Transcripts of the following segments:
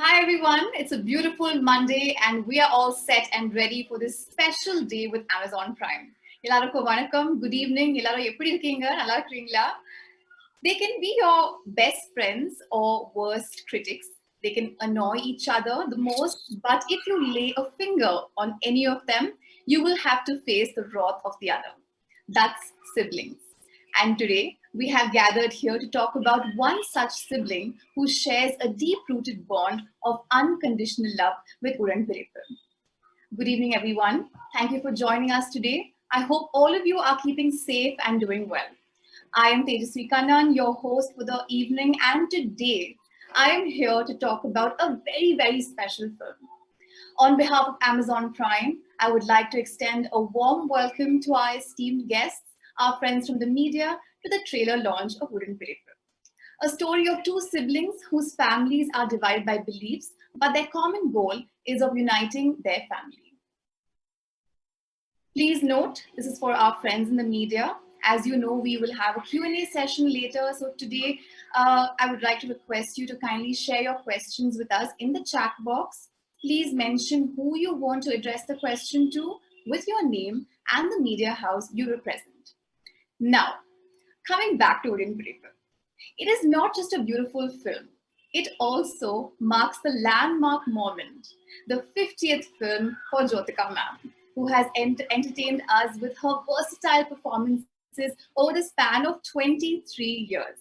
Hi everyone, it's a beautiful Monday and we are all set and ready for this special day with Amazon Prime. எல்லாருக்கும் வணக்கம், good evening, எல்லாரும் எப்படி இருக்கீங்க? நல்லா இருக்கீங்களா? They can be your best friends or worst critics. They can annoy each other the most, but if you lay a finger on any of them, you will have to face the wrath of the other. That's siblings. And today, we have gathered here to talk about one such sibling who shares a deep rooted bond of unconditional love with Uran Pirippu. Good evening, everyone. Thank you for joining us today. I hope all of you are keeping safe and doing well. I am Tejasvi Kannan, your host for the evening, and today I am here to talk about a very, very special film. On behalf of Amazon Prime, I would like to extend a warm welcome to our esteemed guests, our friends from the media, to the trailer launch of Udan Pirippu. A story of two siblings whose families are divided by beliefs, but their common goal is of uniting their family. Please note, this is for our friends in the media. As you know, we will have a Q&A session later. So today, I would like to request you to kindly share your questions with us in the chat box. Please mention who you want to address the question to with your name and the media house you represent. Now, coming back to Udan Pirippu. It is not just a beautiful film. It also marks the landmark moment, the 50th film for Jyotika ma'am, who has entertained us with her versatile performances over the span of 23 years.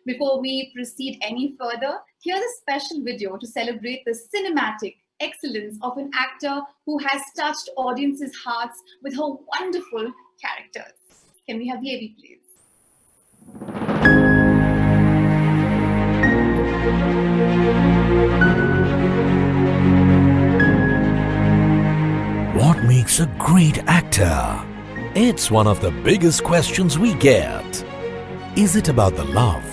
Before we proceed any further, here's a special video to celebrate the cinematic excellence of an actor who has touched audiences' hearts with her wonderful characters. Can we have the AV, please? What makes a great actor? It's one of the biggest questions we get. Is it about the love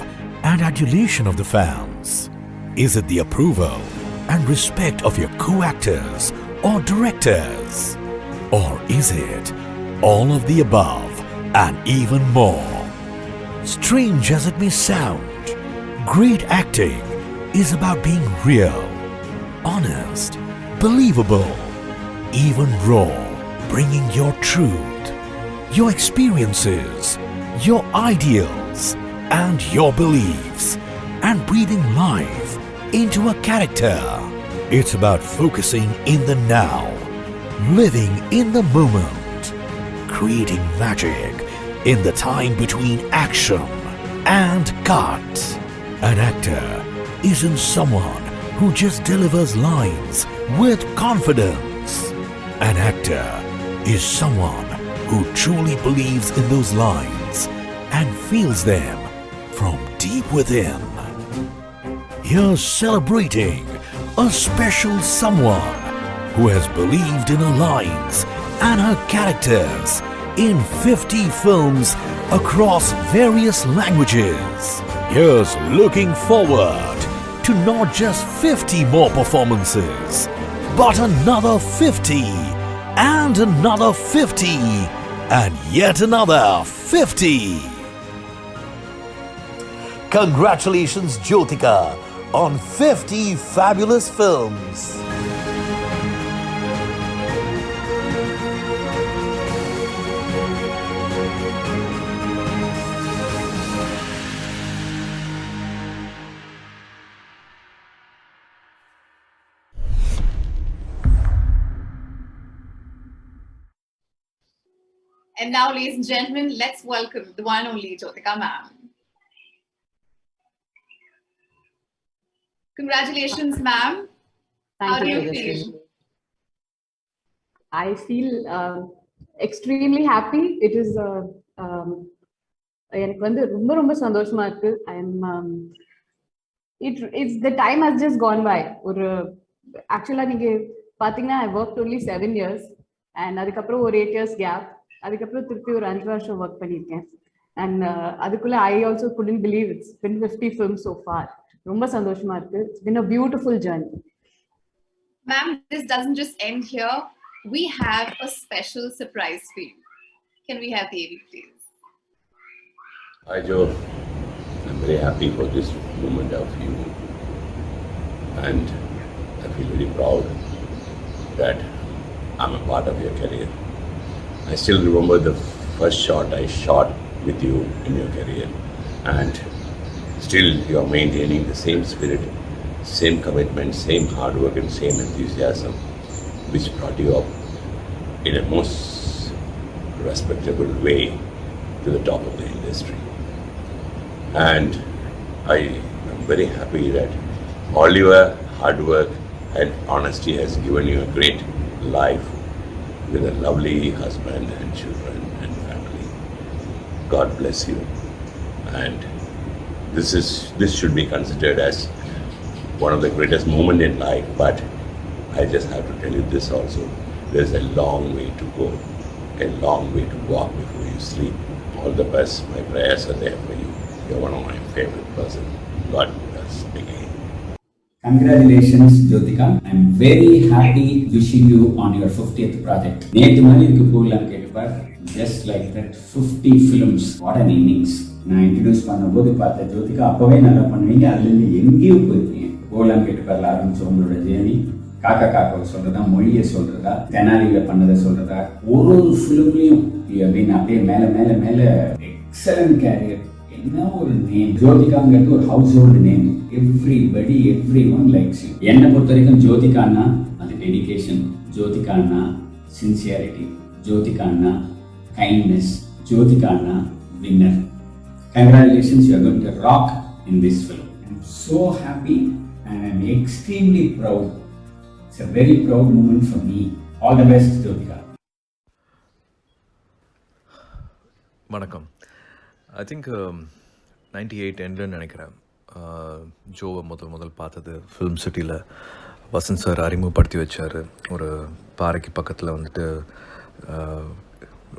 and adulation of the fans? Is it the approval and respect of your co-actors or directors? Or is it all of the above and even more? Strange as it may sound, great acting is about being real, honest, believable, even raw, bringing your truth, your experiences, your ideals, and your beliefs, and breathing life into a character. It's about focusing in the now, living in the moment, creating magic in the time between action and cut. An actor isn't someone who just delivers lines with confidence. An actor is someone who truly believes in those lines and feels them from deep within. Here's celebrating a special someone who has believed in her lines and her characters in 50 films across various languages. Here's looking forward to not just 50 more performances, but another 50, and another 50, and yet another 50. Congratulations, Jyotika, on 50 fabulous films. And now, ladies and gentlemen, let's welcome the one and only Jyotika ma'am. Congratulations, ma'am. How do you feel? I feel extremely happy. It is எனக்கு வந்து ரொம்ப ரொம்ப சந்தோஷமா இருக்கு. It's the time has just gone by. ஒரு ஆக்சுவலா நீங்க பாத்தீங்கன்னா I worked only 7 years and அதுக்கப்புறம் ஒரு 8 years gap. அதுக்கப்புறம் திருப்பி ஒரு 5 வருஷம் ஒர்க் பண்ணியிருக்கேன். And அதுக்குள்ள I also couldn't believe it's been 50 films so far. ரொம்ப சந்தோஷமா இருக்கு. It's been a beautiful journey. Ma'am, this doesn't just end here. We have a special surprise for you. Can we have the AV, please? Hi, Joe. I'm very happy for this moment of you and I feel very proud that I'm a part of your career. I still remember the first shot I shot with you in your career, and still you are maintaining the same spirit, same commitment, same hard work, and same enthusiasm, which brought you up in a most respectable way to the top of the industry. And I am very happy that all your hard work and honesty has given you a great life with a lovely husband and children and family. God bless you. And this should be considered as one of the greatest moments in life. But I just have to tell you this also: there's a long way to go, a long way to walk before you sleep. All the best. My prayers are there for you. You're one of my favorite person. God bless again. Congratulations, Jyotika. I'm very happy wishing you on your 50th project. நேற்று மாதிரி இருக்கு program கேட்டுப்பார். Just like that, 50 films. What an innings. நான் introduce பண்ணும்போது பார்த்த ஜோதிகா அப்பவே நல்லா பண்ணுவீங்க. அதுலேருந்து எங்கேயோ போயிருக்கீங்க. ப்ரோக்ராம் கேட்டுப்பார்ல ஆரம்பிச்ச உங்களோட ஜேர்னி, காக்கா காக்காவை சொல்றதா, மொழியை சொல்றதா, தெனாலியில பண்ணதை சொல்றதா, ஒரு ஃபிலிம்லையும் அப்படின்னு அப்படியே மேல மேல மேல எக்ஸலன்ட் கேரியர். என்ன ஒரு நேம்! ஜோதிகாங்கிறது ஒரு household name. Everyone likes you. என்னை பொறுத்த வரைக்கும் ஜோதிகான்னா அது டெடிகேஷன், ஜோதிகான்னா சின்சியாரிட்டி, ஜோதிகான்னா கைண்ட்னஸ், ஜோதிகான்னா winner. Congratulations, you are going to rock in this film. I am so happy and I am extremely proud. It's a very proud moment for me. All the best, Jyotika. வணக்கம். I think 98 எண்ட்லன்னு நினைக்கிறேன் ஜோவை முதல் பார்த்தது film சிட்டியில். Vasanth sir அறிமுகப்படுத்தி வச்சார். ஒரு பாறைக்கு பக்கத்தில் வந்துட்டு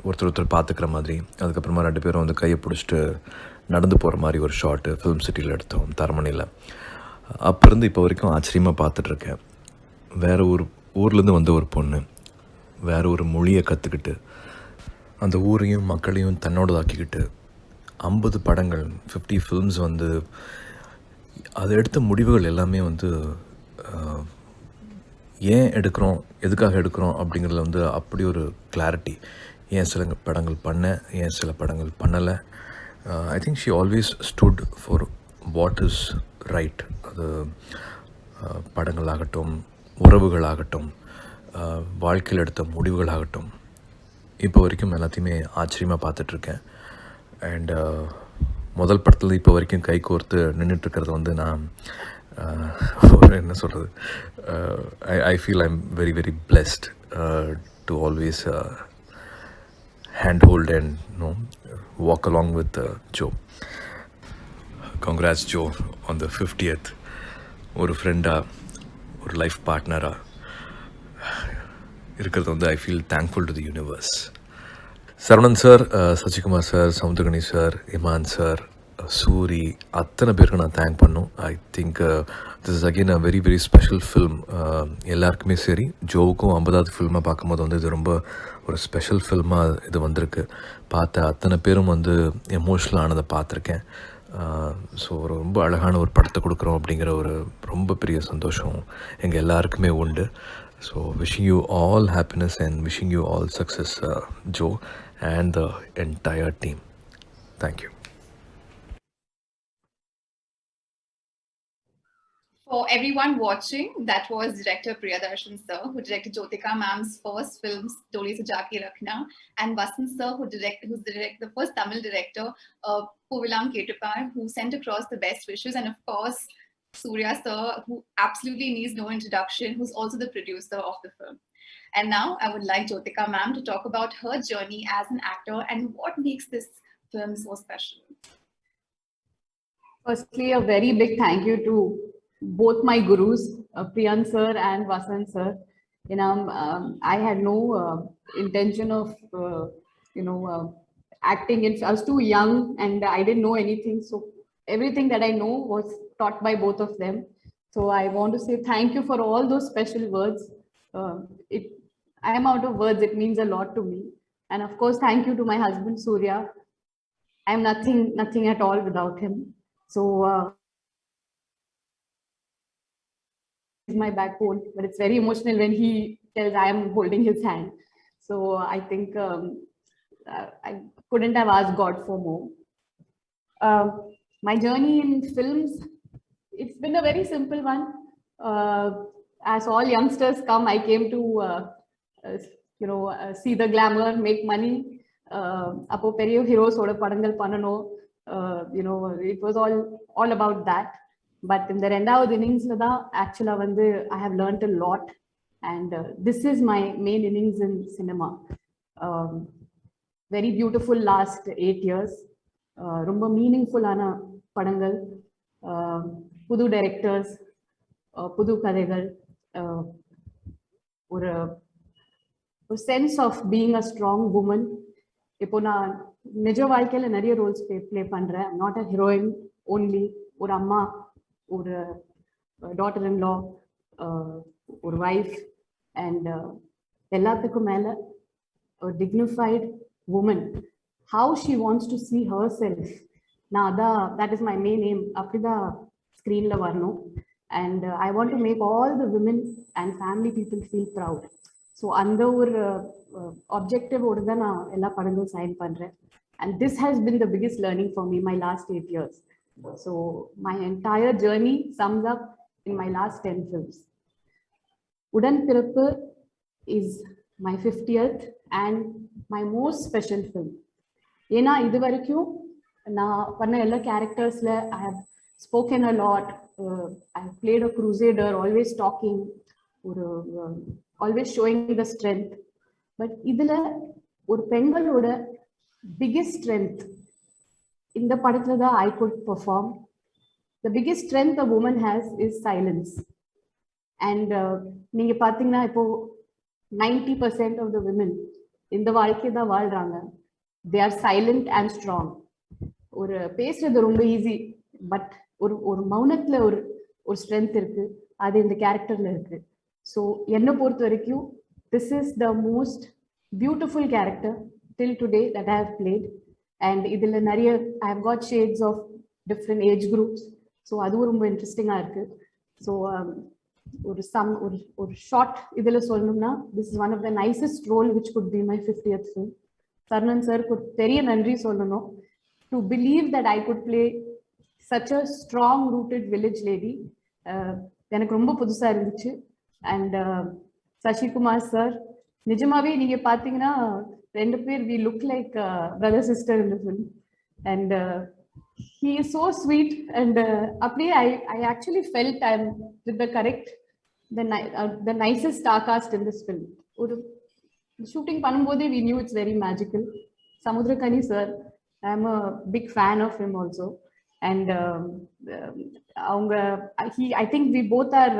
ஒருத்தர் பார்த்துக்கிற மாதிரி. அதுக்கப்புறமா 2 பேரும் வந்து கையை பிடிச்சிட்டு நடந்து போகிற மாதிரி ஒரு ஷாட்டு ஃபிலிம் சிட்டியில் எடுத்தோம், தரமணியில். அப்போ இருந்து இப்போ வரைக்கும் ஆச்சரியமாக பார்த்துட்ருக்கேன். வேறு ஒரு ஊர்லேருந்து வந்த ஒரு பொண்ணு வேறு ஒரு மொழியை கற்றுக்கிட்டு அந்த ஊரையும் மக்களையும் தன்னோடதாக்கிக்கிட்டு 50 படங்கள், 50 ஃபில்ம்ஸ் வந்து அதை எடுத்த முடிவுகள் எல்லாமே வந்து ஏன் எடுக்கிறோம், எதுக்காக எடுக்கிறோம் அப்படிங்கிறதுல வந்து அப்படி ஒரு கிளாரிட்டி. ஏன் சில படங்கள் பண்ணேன், ஏன் சில படங்கள் பண்ணலை. I think she always stood for what is right. அது படங்களாகட்டும், உறவுகளாகட்டும், வாழ்க்கையில் எடுத்த முடிவுகளாகட்டும், இப்போ வரைக்கும் எல்லாத்தையுமே ஆச்சரியமாக பார்த்துட்ருக்கேன். அண்ட் முதல் படத்தில் இப்போ வரைக்கும் கை கோர்த்து நின்றுட்டுருக்கிறது வந்து நான் என்ன சொல்கிறது, I feel I'm very very blessed to always hand hold and walk along with Joe. Congrats Joe on the 50th. ஒரு ஃப்ரெண்டாக, ஒரு லைஃப் பார்ட்னராக இருக்கிறது வந்து I feel thankful to the universe. Saravanan sir, Sasikumar sir, Samuthirakani sir, Imman sir, Soori, அத்தனை பேருக்கு நான் thank பண்ணும். I think this is again a very very special film. எல்லாருக்குமே சரி, ஜோவுக்கும் 50வது ஃபில்மாக பார்க்கும்போது வந்து இது ரொம்ப ஒரு ஸ்பெஷல் ஃபில்மாக இது வந்திருக்கு. பார்த்த அத்தனை பேரும் வந்து எமோஷ்னல் ஆனதை பார்த்துருக்கேன். ஸோ ஒரு ரொம்ப அழகான ஒரு படத்தை கொடுக்குறோம் அப்படிங்கிற ஒரு ரொம்ப பெரிய சந்தோஷம் எங்கள் எல்லாருக்குமே உண்டு. So wishing you all happiness and wishing you all success, Joe and the entire team. Thank you. For everyone watching, that was director Priyadarshan sir, who directed Jyotika ma'am's first films, Doli Se Jaake Rakhna, and Vasant sir, who's the first Tamil director, Puvilam Ketupar, who sent across the best wishes, and of course, Surya sir, who absolutely needs no introduction, who's also the producer of the film. And now I would like Jyotika ma'am to talk about her journey as an actor and what makes this film so special. Firstly, a very big thank you to both my gurus, Priyan sir and Vasant sir. I had no intention of, acting. I was too young and I didn't know anything. So everything that I know was taught by both of them. So I want to say thank you for all those special words. I am out of words. It means a lot to me. And of course, thank you to my husband, Surya. I am nothing at all without him. So my backbone, but it's very emotional when he tells I am holding his hand. So I think I couldn't have asked God for more. My journey in films, it's been a very simple one. As all youngsters come, I came to see the glamour, make money. Appo periya heroes oda padangal panano. It was all about that. But in the rendavathu innings la da actually vandu I have learned a lot, and this is my main innings in cinema. Very beautiful last 8 years. ரொம்ப மீனிங்ஃபுல்லான படங்கள், புது directors, புது கதைகள், ஒரு sense of being a strong woman. இப்போ நான் நிஜ வாழ்க்கையில நிறைய ரோல்ஸ் ப்ளே பண்றேன். Not a heroine only. ஒரு அம்மா, ஒரு டாட்டர் இன் லா, ஒரு வைஃப், அண்ட் எல்லாத்துக்கும் மேல ஒரு dignified woman. How she wants to see herself. Now that is my main aim. Aprida screen la varno, and I want to make all the women and family people feel proud. So andha or objective oda da na ella padangal sign pandren, and this has been the biggest learning for me my last 8 years. So my entire journey sums up in my last 10 films. Udan Pirappu is my 50th and my most special film. ஏன்னா இது வரைக்கும் நான் பண்ண எல்லா கேரக்டர்ஸ்ல I have spoken a lot. I played a crusader, always talking, ஒரு always showing the strength. But இதுல ஒரு பெண்களோட பிக்கெஸ்ட் ஸ்ட்ரென்த் இந்த படத்துல தான் I could perform. The biggest strength a woman has is silence. And நீங்க பாத்தீங்கன்னா இப்போ 90% ஆஃப் த விமன் இந்த வாழ்க்கையை தான் வாழ்றாங்க. They are silent and strong. ஒரு பேசுறது ரொம்ப ஈஸி, பட் ஒரு மௌனத்துல ஒரு ஸ்ட்ரென்த் இருக்கு. அது இந்த கேரக்டர்ல இருக்கு. ஸோ என்னை பொறுத்த வரைக்கும் this is the most beautiful character till today that I have played. And இதுல நிறைய I have got shades of different age groups. So அதுவும் ரொம்ப இன்ட்ரெஸ்டிங்கா இருக்கு. ஸோ ஒரு ஷார்ட் இதுல சொல்லணும்னா this is one of the nicest role which could be my 50th film. Saravanan சாருக்கு பெரிய நன்றி சொல்லணும். To believe that I could play such a strong rooted village lady எனக்கு ரொம்ப புதுசா இருந்துச்சு. அண்ட் சசிகுமார் சார், நிஜமாவே நீங்க பாத்தீங்கன்னா ரெண்டு பேர் we look like brother sister in the film. And he is so sweet. And அப்படியே I actually felt I'm with the correct, the nicest star cast in this film. ஒரு shooting பண்ணும்போதே we knew it's very magical. Samudrakani sir, I am a big fan of him also. And I think we both are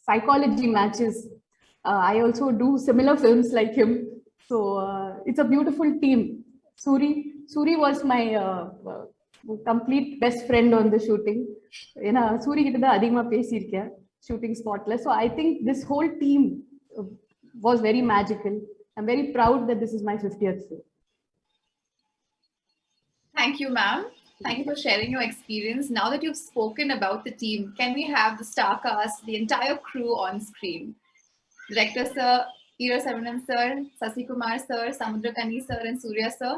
psychology matches. I also do similar films like him. So it's a beautiful team. Suri was my complete best friend on the shooting. ஏன்னா சூரி கிட்ட தான் அதிகமா பேசியிருக்கேன் shooting ஸ்பாட்ல. So I think this whole team was very magical. I'm very proud that this is my 50th film. Thank you, ma'am. Thank you for sharing your experience. Now that you've spoken about the team, can we have the star cast, the entire crew on screen? Director sir, Eera Saravanan sir, Sasikumar sir, Samudrakani sir, and Suru sir.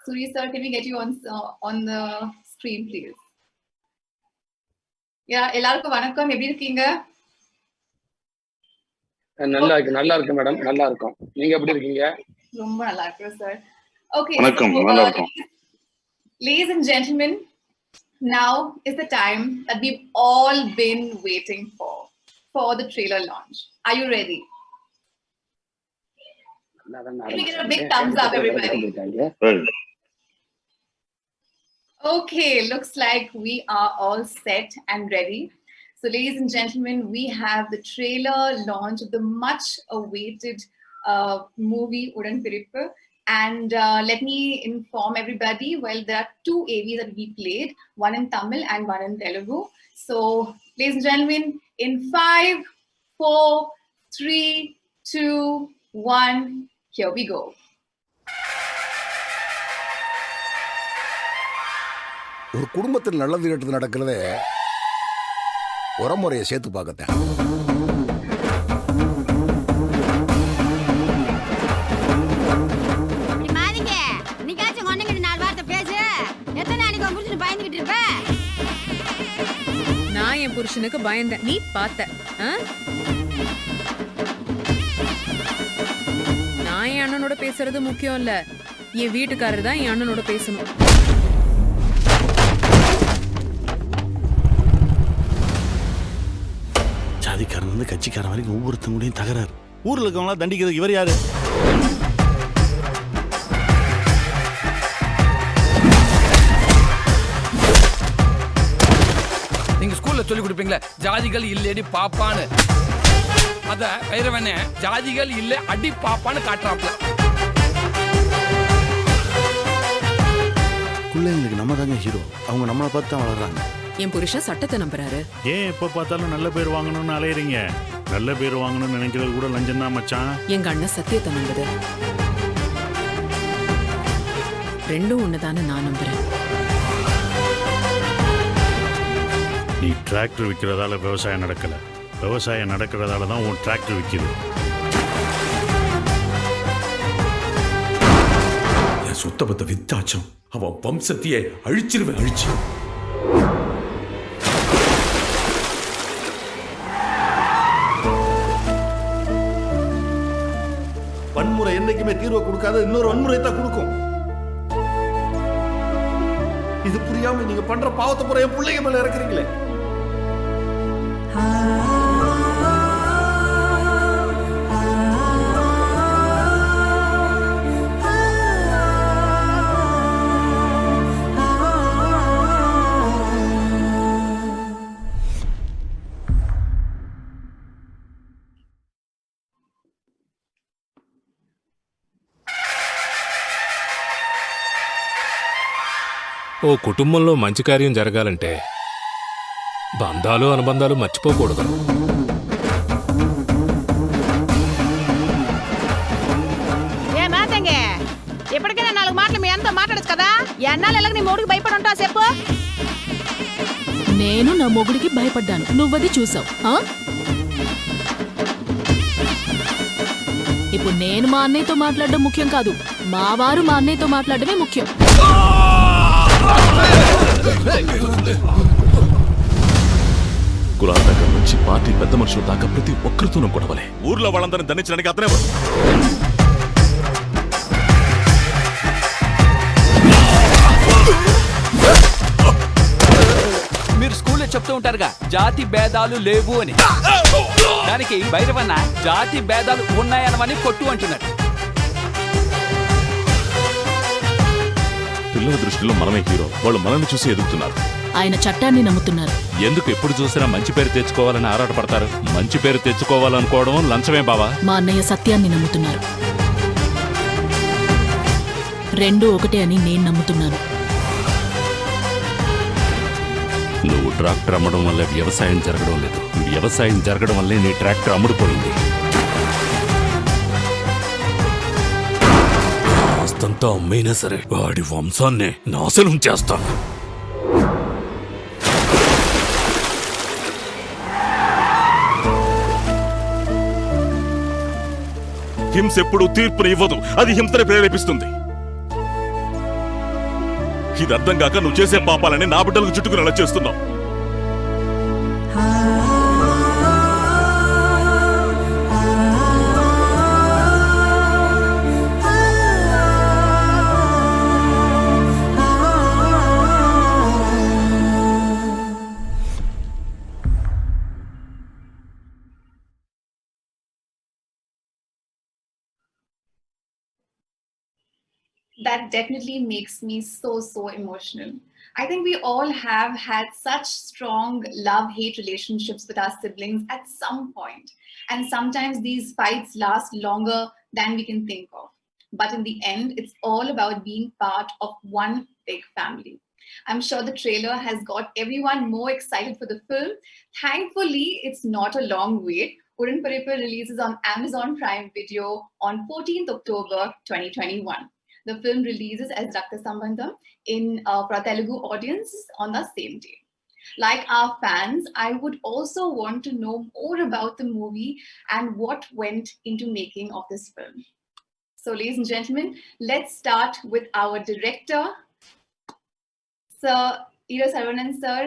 Suri sir, can we get you on the screen, please? Yeah, எல்லாருக்கும் வணக்கம். எப்படி இருக்கீங்க? நல்லா இருக்கு madam. நல்லா இருக்கும். நீங்க எப்படி இருக்கீங்க? ரொம்ப நல்லா இருக்கேன் சார். Okay. வணக்கம். நல்லா இருக்கும். Ladies and gentlemen, now is the time that we've all been waiting for the trailer launch. Are you ready? Can we get a big thumbs up, everybody? Okay, looks like we are all set and ready. So, ladies and gentlemen, we have the trailer launch of the much-awaited movie Udan Pirappu. And let me inform everybody, well, there are 2 AVs that we played, one in Tamil and one in Telugu. So, ladies and gentlemen, in 5, 4, 3, 2, 1, here we go. ஒரு குடும்பத்தில் நல்லது கெட்டது நடக்கிறதே உரமுறையை சேர்த்து பார்க்கத்தேன். நான் என் புருஷனுக்கு பயந்தேன், நீ பார்த்த. நான் என் அண்ணனோட பேசுறது முக்கியம் இல்ல, என் வீட்டுக்காரர் தான் என் அண்ணனோட பேசணும். ஜாதிக்காரன் கட்சிக்காரன் வரைக்கும் ஒவ்வொருத்தவங்களையும் தகராறு. ஊர்ல இருக்கவங்களா தண்டிக்கிறது இவர் யாரு? நீங்க ஸ்கூல்ல சொல்லி கொடுப்பீங்களே ஜாதிகள் இல்லடி பாப்பான்னு, அத வைரவனே ஜாதிகள் இல்ல அடி பாப்பான்னு காட்டுறாப்ல. பிள்ளைங்களுக்கு நம்ம தாங்க ஹீரோ, அவங்க நம்மளை பார்த்து தான் வளர்றாங்க. என் புருஷன் சட்டத்தை நம்புறாரு. ஏன் எப்ப பார்த்தாலும் நல்ல பேர் வாங்கணும்னு அலையறீங்க? நல்ல பேர் வாங்கணும்னு நினைக்கிறது கூட லஞ்சம் தான் மச்சான். எங்க அண்ணன் சத்தியத்தை நம்புது. ரெண்டும் ஒண்ணுதானே நான் நம்புறேன். நீ டிராக்டர் விற்கிறதால விவசாயம் நடக்கல, விவசாயம் நடக்கிறதால தான் உன் டிராக்டர் விற்கிது. என் சொத்த பத்த வித்தாச்சும் அவன் வம்சத்தையே அழிச்சிருவேன், அழிச்சு. வன்முறை என்னைக்குமே தீர்வை கொடுக்காத இன்னொரு வன்முறை தான் கொடுக்கும். இது புரியாம நீங்க பண்ற பாவத்தை புற என் பிள்ளைங்க மேல இறக்குறீங்களே. ఓ కుటుంబంలో మంచి కార్యం జరగాలంటే బంధాలు అనుబంధాలు మర్చిపోకూడదు. ఎప్పటికైనా 4 మాటలు మీ అంతా మాట్లాడచ్చు కదా. ఎన్నాళ్ళు ఎలాగ నీ మొగుడికి భయపడి ఉంటావు చెప్పు. నేను నా మొగుడికి భయపడ్డాను, నువ్వది చూసావు. ఇప్పుడు నేను మా అన్నయ్యతో మాట్లాడడం ముఖ్యం కాదు, మా వారు మా అన్నయ్యతో మాట్లాడమే ముఖ్యం. కులాల దగ్గర నుంచి పార్టీ పెద్ద మనుషుల దాకా ప్రతి ఒక్కరితోనూ గొడవలే. ఊర్లో వాళ్ళందరినీ దండించడానికి అతనే మీరు స్కూల్లో చెప్తూ ఉంటారుగా జాతి భేదాలు లేవు అని. దానికి భైరవన్న జాతి భేదాలు ఉన్నాయనమని కొట్టు అంటున్నారు. పిల్లల దృష్టిలో మనమే హీరో, వాళ్ళు మనల్ని చూసి ఎదుగుతున్నారు. ఆయన చట్టాన్ని నమ్ముతున్నారు. ఎందుకు ఎప్పుడు చూసినా మంచి పేరు తెచ్చుకోవాలని ఆరాటపడతారు? మంచి పేరు తెచ్చుకోవాలనుకోవడం లంచమే బావా. మా అన్నయ్య సత్యాన్ని నమ్ముతున్నారు. రెండు ఒకటే అని నేను నమ్ముతున్నాను. నువ్వు ట్రాక్టర్ అమ్మడం వల్ల వ్యవసాయం జరగడం లేదు, వ్యవసాయం జరగడం వల్లే నీ ట్రాక్టర్ అమ్ముడుపోయింది. ఆస్తంతా అమ్మైనా సరే వాడి వంశాన్ని నాశనం చేస్తాను. హింస ఎప్పుడు తీర్పుని ఇవ్వదు, అది హింసని ప్రేరేపిస్తుంది. ఇది అర్థం కాక నువ్వు చేసే పాపాలని నా బిడ్డలకు చుట్టుకుని అలా చేస్తున్నావు. That definitely makes me so emotional. I think we all have had such strong love-hate relationships with our siblings at some point. And sometimes these fights last longer than we can think of. But in the end, it's all about being part of one big family. I'm sure the trailer has got everyone more excited for the film. Thankfully, it's not a long wait. Uddan Parippal releases on Amazon Prime Video on 14th October 2021. The film releases as Rakta Sambandham for a Telugu audience on the same day. Like our fans, I would also want to know more about the movie and what went into making of this film. So, ladies and gentlemen, let's start with our director, Sir Hero Saravanan sir.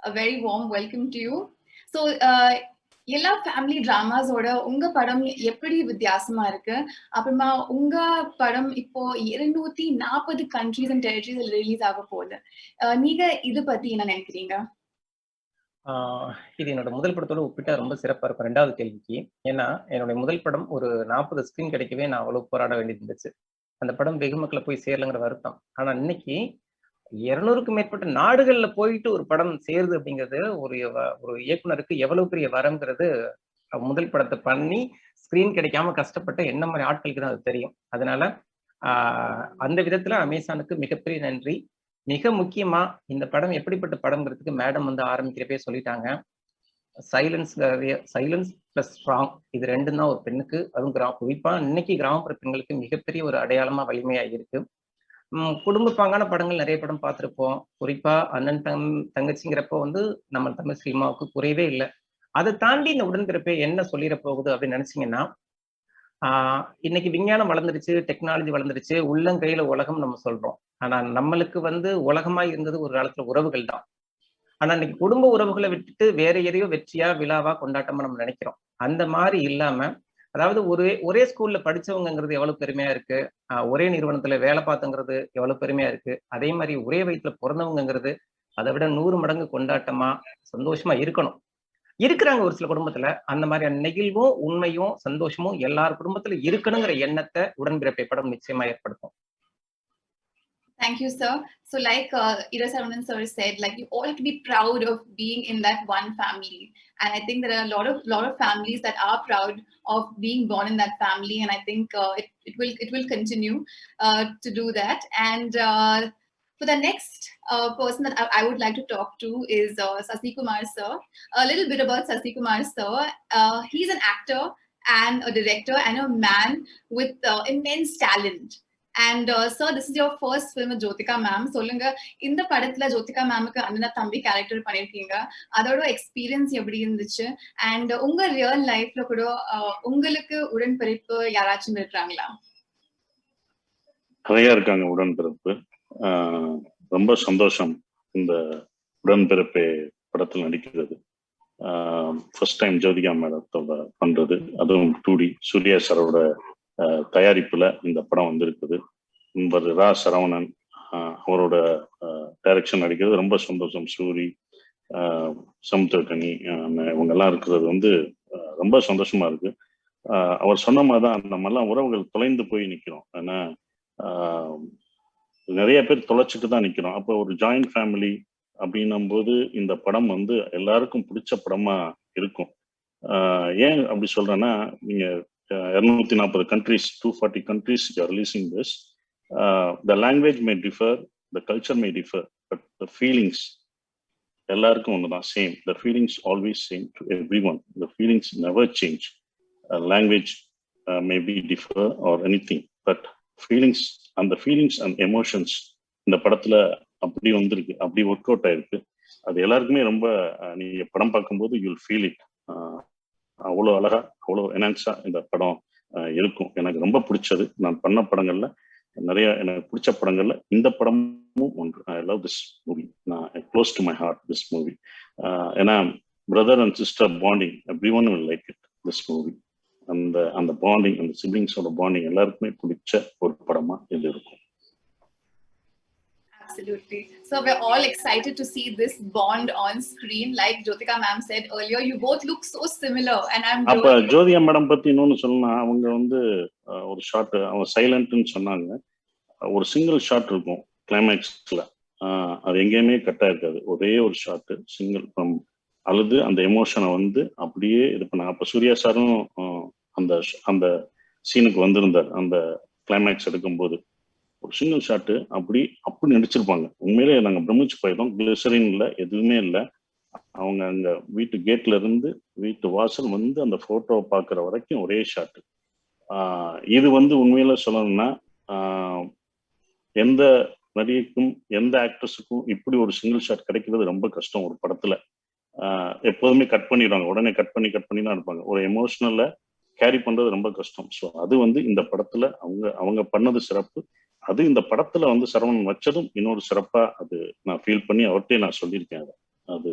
A very warm welcome to you. So, எல்லா family டிராமாஸோட உங்க படம் எப்படி வித்தியாசமா இருக்கு? அப்புறமா உங்க படம் இப்போ 240 கண்ட்ரீஸ் அண்ட் டெரிட்டரிஸ் ரிலீஸ் ஆக போகுது. நீங்க இது பத்தி என்ன நினைக்கிறீங்க? இது என்னோட முதல் படத்தோட ஒப்பிட்டா ரொம்ப சிறப்பா இருக்கும். 2வது கேள்விக்கு. ஏன்னா என்னுடைய முதல் படம் ஒரு 40 ஸ்கிரீன் கிடைக்கவே நான் அவ்வளவு போராட வேண்டியது இருந்துச்சு. அந்த படம் வெகு மக்களை போய் சேரலங்கிற வருத்தம். ஆனா இன்னைக்கு 200க்கும் மேற்பட்ட நாடுகள்ல போயிட்டு ஒரு படம் சேருது அப்படிங்கிறது ஒரு இயக்குனருக்கு எவ்வளவு பெரிய வரம்ங்கிறது முதல் படத்தை பண்ணி ஸ்கிரீன் கிடைக்காம கஷ்டப்பட்ட என்ன மாதிரி ஆட்களுக்கு தான் அது தெரியும். அதனால அந்த விதத்துல அமேசானுக்கு மிகப்பெரிய நன்றி. மிக முக்கியமா இந்த படம் எப்படிப்பட்ட படம்ங்கிறதுக்கு மேடம் வந்து ஆரம்பிக்கிறப்பே சொல்லிட்டாங்க. சைலன்ஸ் பிளஸ் ஸ்ட்ராங், இது ரெண்டும் தான் ஒரு பெண்ணுக்கு, அதுவும் குறிப்பா இன்னைக்கு கிராமப்புற பெண்களுக்கு மிகப்பெரிய ஒரு அடையாளமா வலிமையா இருக்கு. குடும்ப பாங்கான படங்கள் நிறைய படம் பார்த்திருப்போம். குறிப்பா அண்ணன் தங்கச்சிங்கிறப்போ வந்து நம்ம தமிழ் சினிமாவுக்கு குறைவே இல்லை. அதை தாண்டி இந்த உடன்பிறப்பே என்ன சொல்லிட போகுது அப்படின்னு நினைச்சீங்கன்னா, இன்னைக்கு விஞ்ஞானம் வளர்ந்துருச்சு, டெக்னாலஜி வளர்ந்துருச்சு, உள்ளங்கையில உலகம் நம்ம சொல்றோம். ஆனா நம்மளுக்கு வந்து உலகமா இருந்தது ஒரு காலத்துல உறவுகள் தான். ஆனா இன்னைக்கு குடும்ப உறவுகளை விட்டுட்டு வேற எதையோ வெற்றியா விழாவா கொண்டாட்டமா நம்ம நினைக்கிறோம். அந்த மாதிரி இல்லாம, அதாவது ஒரே ஸ்கூல்ல படிச்சவங்கிறது எவ்வளவு பெருமையா இருக்கு, ஒரே நிறுவனத்துல வேலை பார்த்தங்கிறது எவ்வளவு பெருமையா இருக்கு, அதே மாதிரி ஒரே வயிற்றுல பிறந்தவங்கிறது அதை விட 100 மடங்கு கொண்டாட்டமா சந்தோஷமா இருக்கணும். இருக்கிறாங்க ஒரு சில குடும்பத்துல. அந்த மாதிரி நெகிழ்வும் உண்மையும் சந்தோஷமும் எல்லார் குடும்பத்துல இருக்கணுங்கிற எண்ணத்தை உடன்பிறப்பை படம் நிச்சயமா ஏற்படுத்தும். Thank you, sir. So, like Hero Saravanan sir said, like you all have to be proud of being in that one family, and I think there are a lot of families that are proud of being born in that family, and I think it will continue to do that. And for the next person that I would like to talk to is Sasi Kumar sir. A little bit about Sasi Kumar sir. He's an actor and a director and a man with immense talent. And sir, this is your first film with Jyotika ma'am. சொல்லுங்க, இந்த படத்துல ஜோதிகா மேமுக்கு அண்ணனா தம்பி character பண்ணிருக்கீங்க. அதோட experience எப்படி இருந்துச்சு? And உங்க ரியல் லைஃப்ல கூட உங்களுக்கு உடன்பிறப்பு யாராச்சும் இருக்காங்களா? நிறைய இருக்காங்க உடன்பிறப்பு. ரொம்ப சந்தோஷம் இந்த உடன்பிறப்பே படத்தில் நடிக்கிறது. ஃபர்ஸ்ட் டைம் ஜோதிகா மேடத்தோட பண்றது, அதுவும் 2D சூர்யா சாரோட தயாரிப்புல இந்த படம் வந்திருக்குது. ரா சரவணன் அவரோட டைரக்ஷன் நடிக்கிறது ரொம்ப சந்தோஷம். சூரி, சமுத்திரக்கனி இவங்க எல்லாம் இருக்கிறது வந்து ரொம்ப சந்தோஷமா இருக்கு. அவர் சொன்ன மாதிரிதான் நம்ம எல்லாம் உறவுகள் தொலைந்து போய் நிக்கிறோம். ஏன்னா நிறைய பேர் தொலைச்சிட்டு தான் நிக்கிறோம். அப்போ ஒரு ஜாயிண்ட் ஃபேமிலி அப்படின்னும் போது இந்த படம் வந்து எல்லாருக்கும் பிடிச்ச படமா இருக்கும். ஏன் அப்படி சொல்றேன்னா, நீங்க 240 countries, 240 countries you are releasing this. The language may differ, the culture may differ, but the feelings எல்லாருக்கும் ஒண்ணுதான், same. The feelings always same to everyone. The feelings never change. Language may be differ or anything, but feelings and the feelings and emotions இந்த படத்துல அப்படி வந்திருக்கு, அப்படி work out ஆயிருக்கு. அது எல்லாருக்குமே ரொம்ப, நீங்க படம் பார்க்கும்போது you'll feel it. அவ்வளோ அழகா, அவ்வளோ என்ஹான்ஸா இந்த படம் இருக்கும். எனக்கு ரொம்ப பிடிச்சது. நான் பண்ண படங்கள்ல நிறைய எனக்கு பிடிச்ச படங்கள்ல இந்த படமும் ஒன்று. I love this movie. நான் close to my heart this movie. ஏன்னா brother and sister bonding, everyone will like it this movie. அந்த பாண்டிங், அந்த சிப்ளிங்ஸோட பாண்டிங் எல்லாருக்குமே பிடிச்ச ஒரு படமா இது இருக்கும். Absolutely. So we're all excited to see this bond on screen. Like Jyotika ma'am said earlier, you both look so similar, and I'm அப்ப ஜோதிகா மேடம் பத்தி இன்னொன்னு சொல்லலாம். அவங்க வந்து ஒரு ஷாட், அவங்க சைலண்ட்னு சொன்னாங்க. ஒரு சிங்கிள் ஷாட் இருக்கும் கிளைமேக்ஸ்ல. அது எங்கேயுமே கட்டா இருக்காது. ஒரே ஒரு ஷாட் சிங்கிள் அழுது அந்த எமோஷனை வந்து அப்படியே இது பண்ணாங்க. அப்ப சூர்யா சாரும் அந்த சீனுக்கு வந்திருந்தார். அந்த கிளைமேக்ஸ் எடுக்கும்போது ஒரு சிங்கிள் ஷாட்டு அப்படி நடிச்சிருப்பாங்க. உண்மையிலே நாங்கள் பிரமிச்சு போயிட்டோம். கிளிசரின் இல்லை, எதுவுமே இல்லை. அவங்க அங்க வீட்டு கேட்ல இருந்து வீட்டு வாசல் வந்து அந்த போட்டோவை பார்க்குற வரைக்கும் ஒரே ஷாட்டு. இது வந்து உண்மையில சொல்லணும்னா எந்த நடிகைக்கும் எந்த ஆக்ட்ரஸுக்கும் இப்படி ஒரு சிங்கிள் ஷாட் கிடைக்கிறது ரொம்ப கஷ்டம் ஒரு படத்துல. எப்போதுமே கட் பண்ணிடுவாங்க, உடனே கட் பண்ணி தான் இருப்பாங்க. ஒரு எமோஷனல்ல கேரி பண்றது ரொம்ப கஷ்டம். ஸோ அது இந்த படத்துல அவங்க பண்ணது சிறப்பு. அது இந்த படத்துல சரவணன் வச்சதும் இன்னொரு சிறப்பா அது நான் ஃபீல் பண்ணி அவர்கிட்டயே நான் சொல்லியிருக்கேன். அது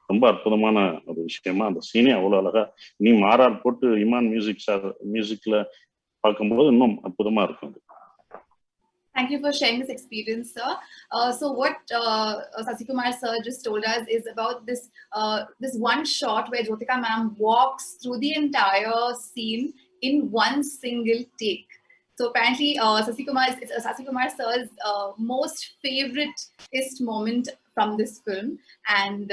ரொம்ப அற்புதமான ஒரு விஷயமா அந்த சீனே அவ்வளவு அழகா நீ மாறார் போட்டு இமான் மியூசிக்ல பார்க்கும்போது இன்னும் அற்புதமா இருக்கும் அது. Thank you for sharing this experience, sir. So what Sasikumar sir just told us is about this one shot where Jyotika ma'am walks through the entire scene in one single take. So apparently, Sasikumar sir's most favoriteest moment from this film, and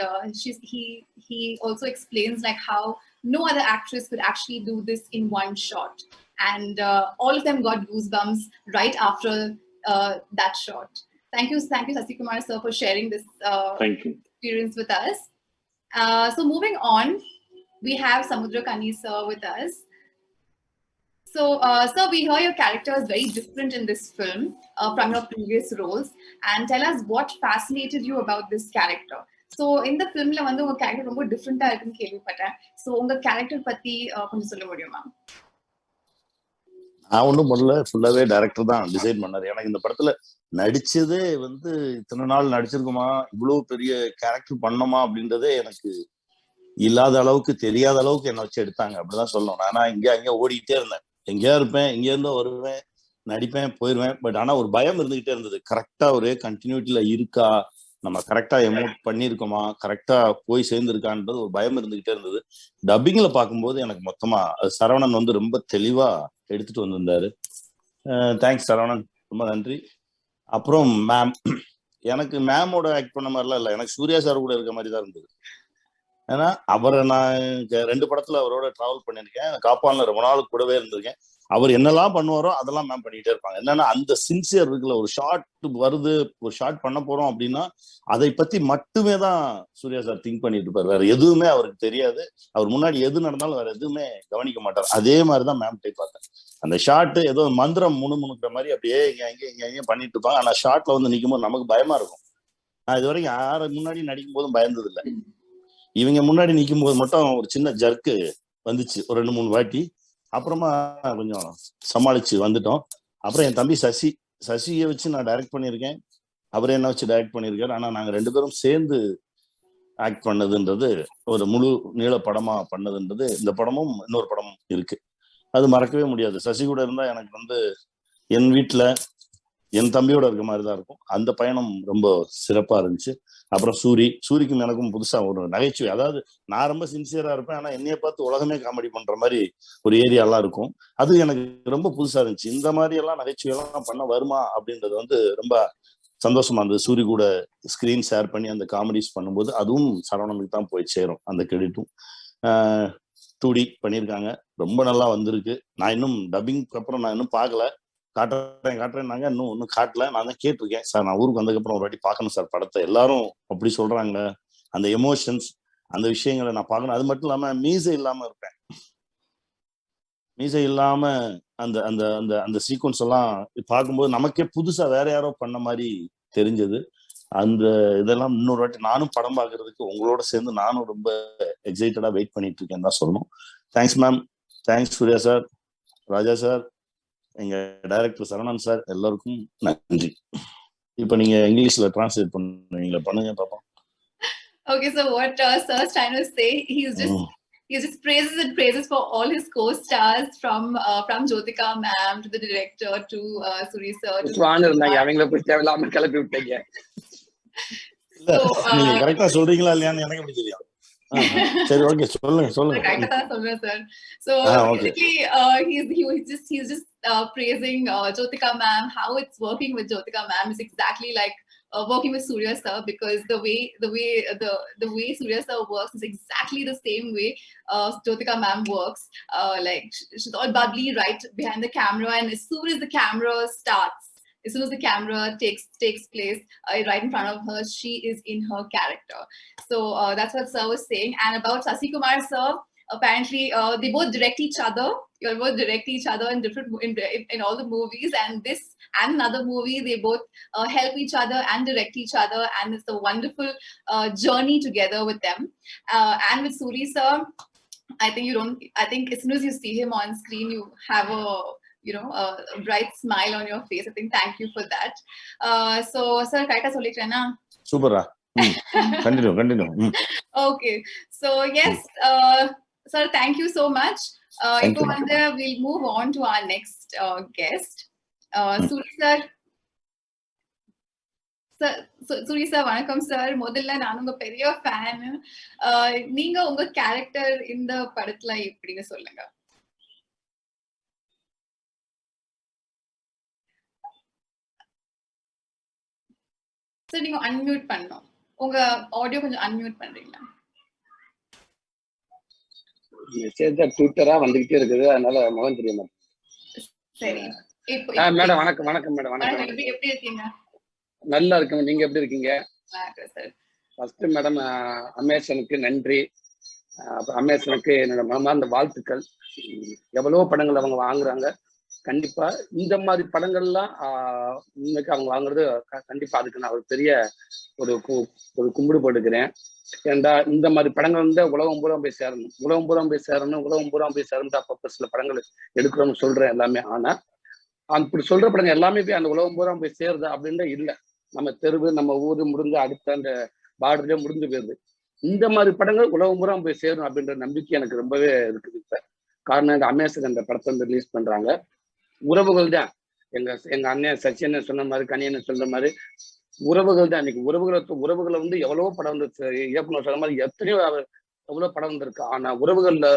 he also explains like how no other actress could actually do this in one shot, and all of them got goosebumps right after that shot. Thank you, Sasikumar sir, for sharing this experience with us. So moving on, we have Samudrakani sir with us. So, sir, we hear your character is very different in this film from your previous roles, and tell us what fascinated you about this character. So, in the film, your character ரொம்ப different இருக்குன்னு கேள்விப்பட்டேன். So, உங்க character பத்தி கொஞ்சம் சொல்ல முடியுமா? நான் ஒன்றும் பண்ணல, ஃபுல்லாவே டைரக்டர் தான் டிசைட் பண்ணாரு. எனக்கு இந்த படத்துல நடிச்சதே இத்தனை நாள் நடிச்சிருக்குமா, இவ்வளவு பெரிய கேரக்டர் பண்ணோமா அப்படின்றதே எனக்கு இல்லாத அளவுக்கு, தெரியாத அளவுக்கு என்ன வச்சு எடுத்தாங்க அப்படிதான் சொல்லணும். ஆனா அங்க ஓடிக்கிட்டே இருந்தேன், எங்கேயா இருப்பேன், இங்க இருந்தோ வருவேன், நடிப்பேன், போயிடுவேன். பட் ஆனா ஒரு பயம் இருந்துகிட்டே இருந்தது. கரெக்டா ஒரே கண்டினியூட்டில இருக்கா, நம்ம கரெக்டா எமோட் பண்ணியிருக்கோமா, கரெக்டா போய் சேர்ந்துருக்கான்றது ஒரு பயம் இருந்துகிட்டே இருந்தது. டப்பிங்ல பார்க்கும்போது எனக்கு மொத்தமா சரவணன் ரொம்ப தெளிவா எடுத்துட்டு வந்திருந்தாரு. தேங்க்ஸ் சரவணன், ரொம்ப நன்றி. அப்புறம் மேம், எனக்கு மேமோட ஆக்ட் பண்ண மாதிரிலாம் இல்லை, எனக்கு சூர்யா சார் கூட இருக்க மாதிரி தான் இருந்தது. ஏன்னா அவரை நான் 2 படத்துல அவரோட டிராவல் பண்ணியிருக்கேன். காப்பான்ல ரொம்ப நாள் கூடவே இருந்திருக்கேன். அவர் என்னெல்லாம் பண்ணுவாரோ அதெல்லாம் மேம் பண்ணிட்டே இருப்பாங்க. என்னன்னா அந்த சின்சியர் இருக்குல்ல, ஒரு ஷார்ட் வருது, ஒரு ஷார்ட் பண்ண போறோம் அப்படின்னா அதை பத்தி மட்டுமே தான் சூர்யா சார் திங்க் பண்ணிட்டு இருப்பார். வேற எதுவுமே அவருக்கு தெரியாது. அவர் முன்னாடி எது நடந்தாலும் வேற எதுவுமே கவனிக்க மாட்டார். அதே மாதிரிதான் மேம் டே பார்த்தேன். அந்த ஷார்ட் ஏதோ மந்திரம் முணுமுணுக்கிற மாதிரி அப்படியே இங்க பண்ணிட்டு இருப்பாங்க. ஆனா ஷார்ட்ல நிக்கும் போது நமக்கு பயமா இருக்கும். நான் இது வரைக்கும் யாரை முன்னாடி நடிக்கும் போதும் பயந்தது இல்லை. இவங்க முன்னாடி நிற்கும் போது மட்டும் ஒரு சின்ன ஜர்க்கு வந்துச்சு ஒரு 2-3 வாட்டி. அப்புறமா கொஞ்சம் சமாளிச்சு வந்துட்டோம். அப்புறம் என் தம்பி சசியை வச்சு நான் டைரக்ட் பண்ணியிருக்கேன், அவரே என்ன வச்சு டைரக்ட் பண்ணியிருக்காரு. ஆனா நாங்க 2 பேரும் சேர்ந்து ஆக்ட் பண்ணதுன்றது, ஒரு முழு நீள படமா பண்ணதுன்றது, இந்த படமும் இன்னொரு படமும் இருக்கு, அது மறக்கவே முடியாது. சசி கூட இருந்தா எனக்கு என் வீட்டுல என் தம்பியோட இருக்க மாதிரி தான் இருக்கும். அந்த பயணம் ரொம்ப சிறப்பா இருந்துச்சு. அப்புறம் சூரிக்கும் எனக்கும் புதுசா ஒரு நகைச்சுவை, அதாவது நான் ரொம்ப சின்சியரா இருப்பேன், ஆனா என்னைய பார்த்து உலகமே காமெடி பண்ற மாதிரி ஒரு ஏரியாலாம் இருக்கும். அது எனக்கு ரொம்ப புதுசா இருந்துச்சு. இந்த மாதிரி எல்லாம் நகைச்சுவை எல்லாம் பண்ண வருமா அப்படின்றது ரொம்ப சந்தோஷமா இருந்தது. சூரி கூட ஸ்கிரீன் ஷேர் பண்ணி அந்த காமெடிஸ் பண்ணும்போது அதுவும் சரவணனுக்கு தான் போய் சேரும் அந்த கிரெடிட்டும். 2D பண்ணியிருக்காங்க, ரொம்ப நல்லா வந்திருக்கு. நான் இன்னும் டப்பிங்க்கு அப்புறம் நான் இன்னும் பார்க்கல, காட்டுறேன்னாங்க, இன்னும் காட்டல. நான் தான் கேட்டிருக்கேன், சார் நான் ஊருக்கு வந்ததுக்கப்புறம் ஒரு வாட்டி பார்க்கணும் சார் படத்தை, எல்லாரும் அப்படி சொல்றாங்க, அந்த எமோஷன்ஸ் அந்த விஷயங்களை நான் பார்க்கணும். அது மட்டும் இல்லாம மீசை இல்லாம இருப்பேன், மீசை இல்லாம அந்த அந்த அந்த அந்த சீக்வன்ஸ் எல்லாம் பார்க்கும்போது நமக்கே புதுசா வேற யாரோ பண்ண மாதிரி தெரிஞ்சது. அந்த இதெல்லாம் இன்னொரு வாட்டி நானும் படம் பார்க்கறதுக்கு உங்களோட சேர்ந்து நானும் ரொம்ப எக்ஸைட்டடா வெயிட் பண்ணிட்டு இருக்கேன் தான் சொல்லணும். Thanks ma'am, thanks Suriya sir, Raja sir, எங்க டைரக்டர் சரவணன் சார், எல்லாருக்கும் நன்றி. இப்ப நீங்க இங்கிலீஷ்ல டிரான்ஸ்லேட் பண்ணுங்க பாப்போம். Okay, so what sir's trying to say, he's just praises and praises for all his co-stars from Jyotika ma'am to the director to Suri sir. அவங்கள போய் தேவையில்லாம கிளப்பி விட்டீங்க. நீங்க கரெக்டா சொல்றீங்களா இல்லையான்னு எனக்கு எப்படி தெரியும்? சரி, ஓகே, சொல்லுங்க. Kரெக்ட்டா தான் சொல்றேன் sir. So basically he's just praising Jyotika ma'am, how it's working with Jyotika ma'am is exactly like working with Surya sir, because the way Surya sir works is exactly the same way Jyotika ma'am works. Like she's all bubbly right behind the camera, and as soon as the camera starts, as soon as the camera takes place right in front of her, she is in her character. So that's what sir was saying. And about Sasikumar sir, apparently they both direct each other. You all both direct each other in in all the movies, and this and another movie they both help each other and direct each other, and it's a wonderful journey together with them. And with Suri sir, I think as soon as you see him on screen, you have a bright smile on your face. I think thank you for that. So sir, kaita sollikrena. சூப்பரா. Continue. Okay, so yes, sir, thank you so much. Thank you. We'll move on to our next guest. Suri sir. Suri sir, வணக்கம் sir. முதல்ல நான் உங்க பெரிய fan. நீங்க உங்க character இந்த படத்துல எப்படின்னு சொல்லுங்க. சார் நீங்க அன்மியூட் பண்ணணும். உங்க ஆடியோ கொஞ்சம் அன்மியூட் பண்றீங்களா? மெசேஜ் ட்விட்டரா வந்துகிட்டே இருக்குது, அதனால முகம் தெரிய மாட்டேங்குது. சரி. மேடம் வணக்கம் மேடம். வணக்கம். எப்படி இருக்கீங்க? நல்லா இருக்கேன். நீங்க எப்படி இருக்கீங்க? ஃபர்ஸ்ட் மேடம் அமேசனுக்கு நன்றி. அப்புறம் அமேசனுக்கு என்னோட மனமார்ந்த வாழ்த்துக்கள். எவ்வளவோ படங்கள் அவங்க வாங்குறாங்க. கண்டிப்பா இந்த மாதிரி படங்கள்லாம் இன்னைக்கு அவங்க வாங்குறது கண்டிப்பா அதுக்கு நான் ஒரு பெரிய ஒரு கும்பிடு போட்டுக்கிறேன். ஏன்டா இந்த மாதிரி படங்கள் வந்து உலகம் பூரா போய் சேரணும் அப்பப்ப சில படங்கள் எடுக்கிறோம்னு சொல்றேன் எல்லாமே. ஆனா அப்படி சொல்ற படங்கள் எல்லாமே போய் அந்த உலகம் பூரா போய் சேருது அப்படின்னு இல்லை. நம்ம தெருவு நம்ம ஊரு முடிஞ்சு அடுத்த அந்த பார்டர்லயே முடிஞ்சு போயிருது. இந்த மாதிரி படங்கள் உலகம் பூரா போய் சேரும் அப்படின்ற நம்பிக்கை எனக்கு ரொம்பவே இருக்குது. இப்ப காரணம் இந்த அமேசன் அந்த படத்தை வந்து ரிலீஸ் பண்றாங்க. உறவுகள் தான் எங்க அண்ணன் சச்சி அண்ணன் சொன்ன மாதிரி, கனி அண்ணன் சொல்ற மாதிரி உறவுகள் தான். இன்னைக்கு உறவுகளை வந்து எவ்வளவோ படம் வந்து இயக்குனர் சொன்ன மாதிரி எவ்வளவு படம் வந்திருக்கு. ஆனா உறவுகள்ல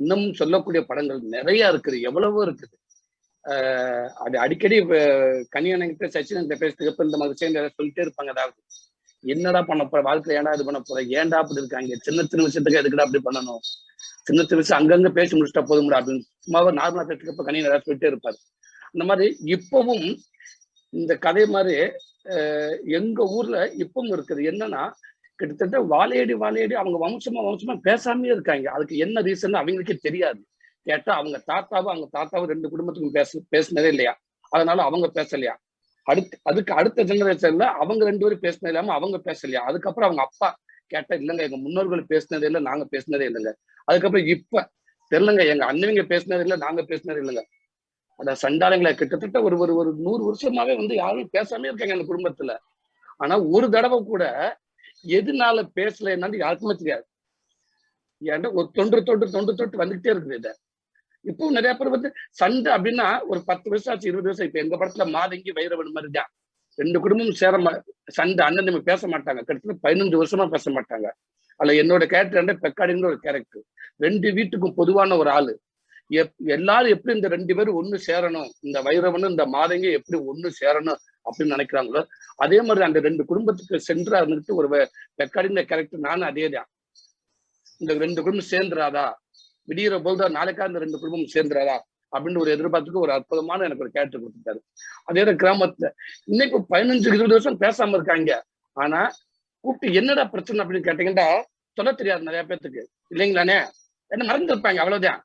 இன்னும் சொல்லக்கூடிய படங்கள் நிறைய இருக்குது, எவ்வளவோ இருக்குது. அது அடிக்கடி கனி அண்ணன் சச்சின் பேசுறதுக்கு இந்த மாதிரி விஷயம் சொல்லிட்டே இருப்பாங்க. அதாவது என்னடா பண்ண போற வாழ்க்கை, ஏன்டா இது பண்ண போற, ஏன்டா அப்படி இருக்காங்க, சின்ன விஷயத்துக்கு எதுக்குடா அப்படி பண்ணணும், சின்ன விஷயம் அங்கங்க பேசி முடிச்சுட்டா போதும்டா அப்படின்னு சும்மாவே நார்மலா பேசுறப்ப கனி நிறைய சொல்லிட்டே இருப்பாரு. அந்த மாதிரி இப்பவும் இந்த கதை மாதிரி எங்க ஊர்ல இப்பவும் இருக்குது. என்னன்னா கிட்டத்தட்ட வாழையடி அவங்க வம்சமா பேசாமே இருக்காங்க. அதுக்கு என்ன ரீசன் அவங்களுக்கே தெரியாது. கேட்டா அவங்க தாத்தாவும் 2 குடும்பத்துக்கும் பேசினதே இல்லையா, அதனால அவங்க பேசலையா. அதுக்கு அடுத்த ஜெனரேஷன்ல அவங்க 2 பேரும் பேசினது இல்லாம அவங்க பேசலையா. அதுக்கப்புறம் அவங்க அப்பா கேட்டா இல்லைங்க எங்க முன்னோர்கள் பேசினதே இல்லை, நாங்க பேசினதே இல்லைங்க. அதுக்கப்புறம் இப்ப தெரியலங்க எங்க அண்ணவங்க பேசினது இல்லை, நாங்க பேசினது இல்லைங்க. அந்த சண்டாளங்களை கிட்டத்தட்ட ஒரு 100 வருஷமாவே வந்து யாரும் பேசாமே இருக்காங்க அந்த குடும்பத்துல. ஆனா ஒரு தடவை கூட எதுனால பேசல என்னன்னு யாருக்குமே தெரியாது. ஏன்டா ஒரு தொன்று வந்துகிட்டே இருக்குது. இதை இப்போ நிறைய பேர் வந்து சண்டை அப்படின்னா ஒரு 10 வருஷம் ஆச்சு, 20 வருஷம். இப்ப எங்க படத்துல மாதங்கி வைரவன் மாதிரி தான் 2 குடும்பமும் சேர சண்டை அண்ணன் பேச மாட்டாங்க. கிட்டத்தட்ட 15 வருஷமா பேச மாட்டாங்க. அதுல என்னோட கேரக்டர் பெக்காடின்னு ஒரு கேரக்டர். 2 வீட்டுக்கும் பொதுவான ஒரு ஆளு. எல்லாரும் எப்படி இந்த 2 பேரும் ஒண்ணு சேரணும், இந்த வைரவனும் இந்த மாதங்கி எப்படி ஒண்ணு சேரணும் அப்படின்னு நினைக்கிறாங்களோ அதே மாதிரி அந்த 2 குடும்பத்துக்கு சென்றா இருந்துட்டு ஒரு பெக்காடின்ற கேரக்டர் நானும் அதேதான். இந்த 2 குடும்பம் சேர்ந்துராதா, விடிகிற போதுதான் நாளைக்கா இந்த 2 குடும்பம் சேர்ந்துராதா அப்படின்னு ஒரு எதிர்பார்த்துக்கு ஒரு அற்புதமான எனக்கு ஒரு கேரக்டர் கொடுத்துட்டாரு. அதே கிராமத்துல இன்னைக்கு 15-20 வருஷம் பேசாம இருக்காங்க. ஆனா கூப்பிட்டு என்னடா பிரச்சனை அப்படின்னு கேட்டீங்கன்னா சொல்ல தெரியாது நிறைய பேர்த்துக்கு, இல்லைங்களானே. என்ன மறந்துருப்பாங்க, அவ்வளவுதான்.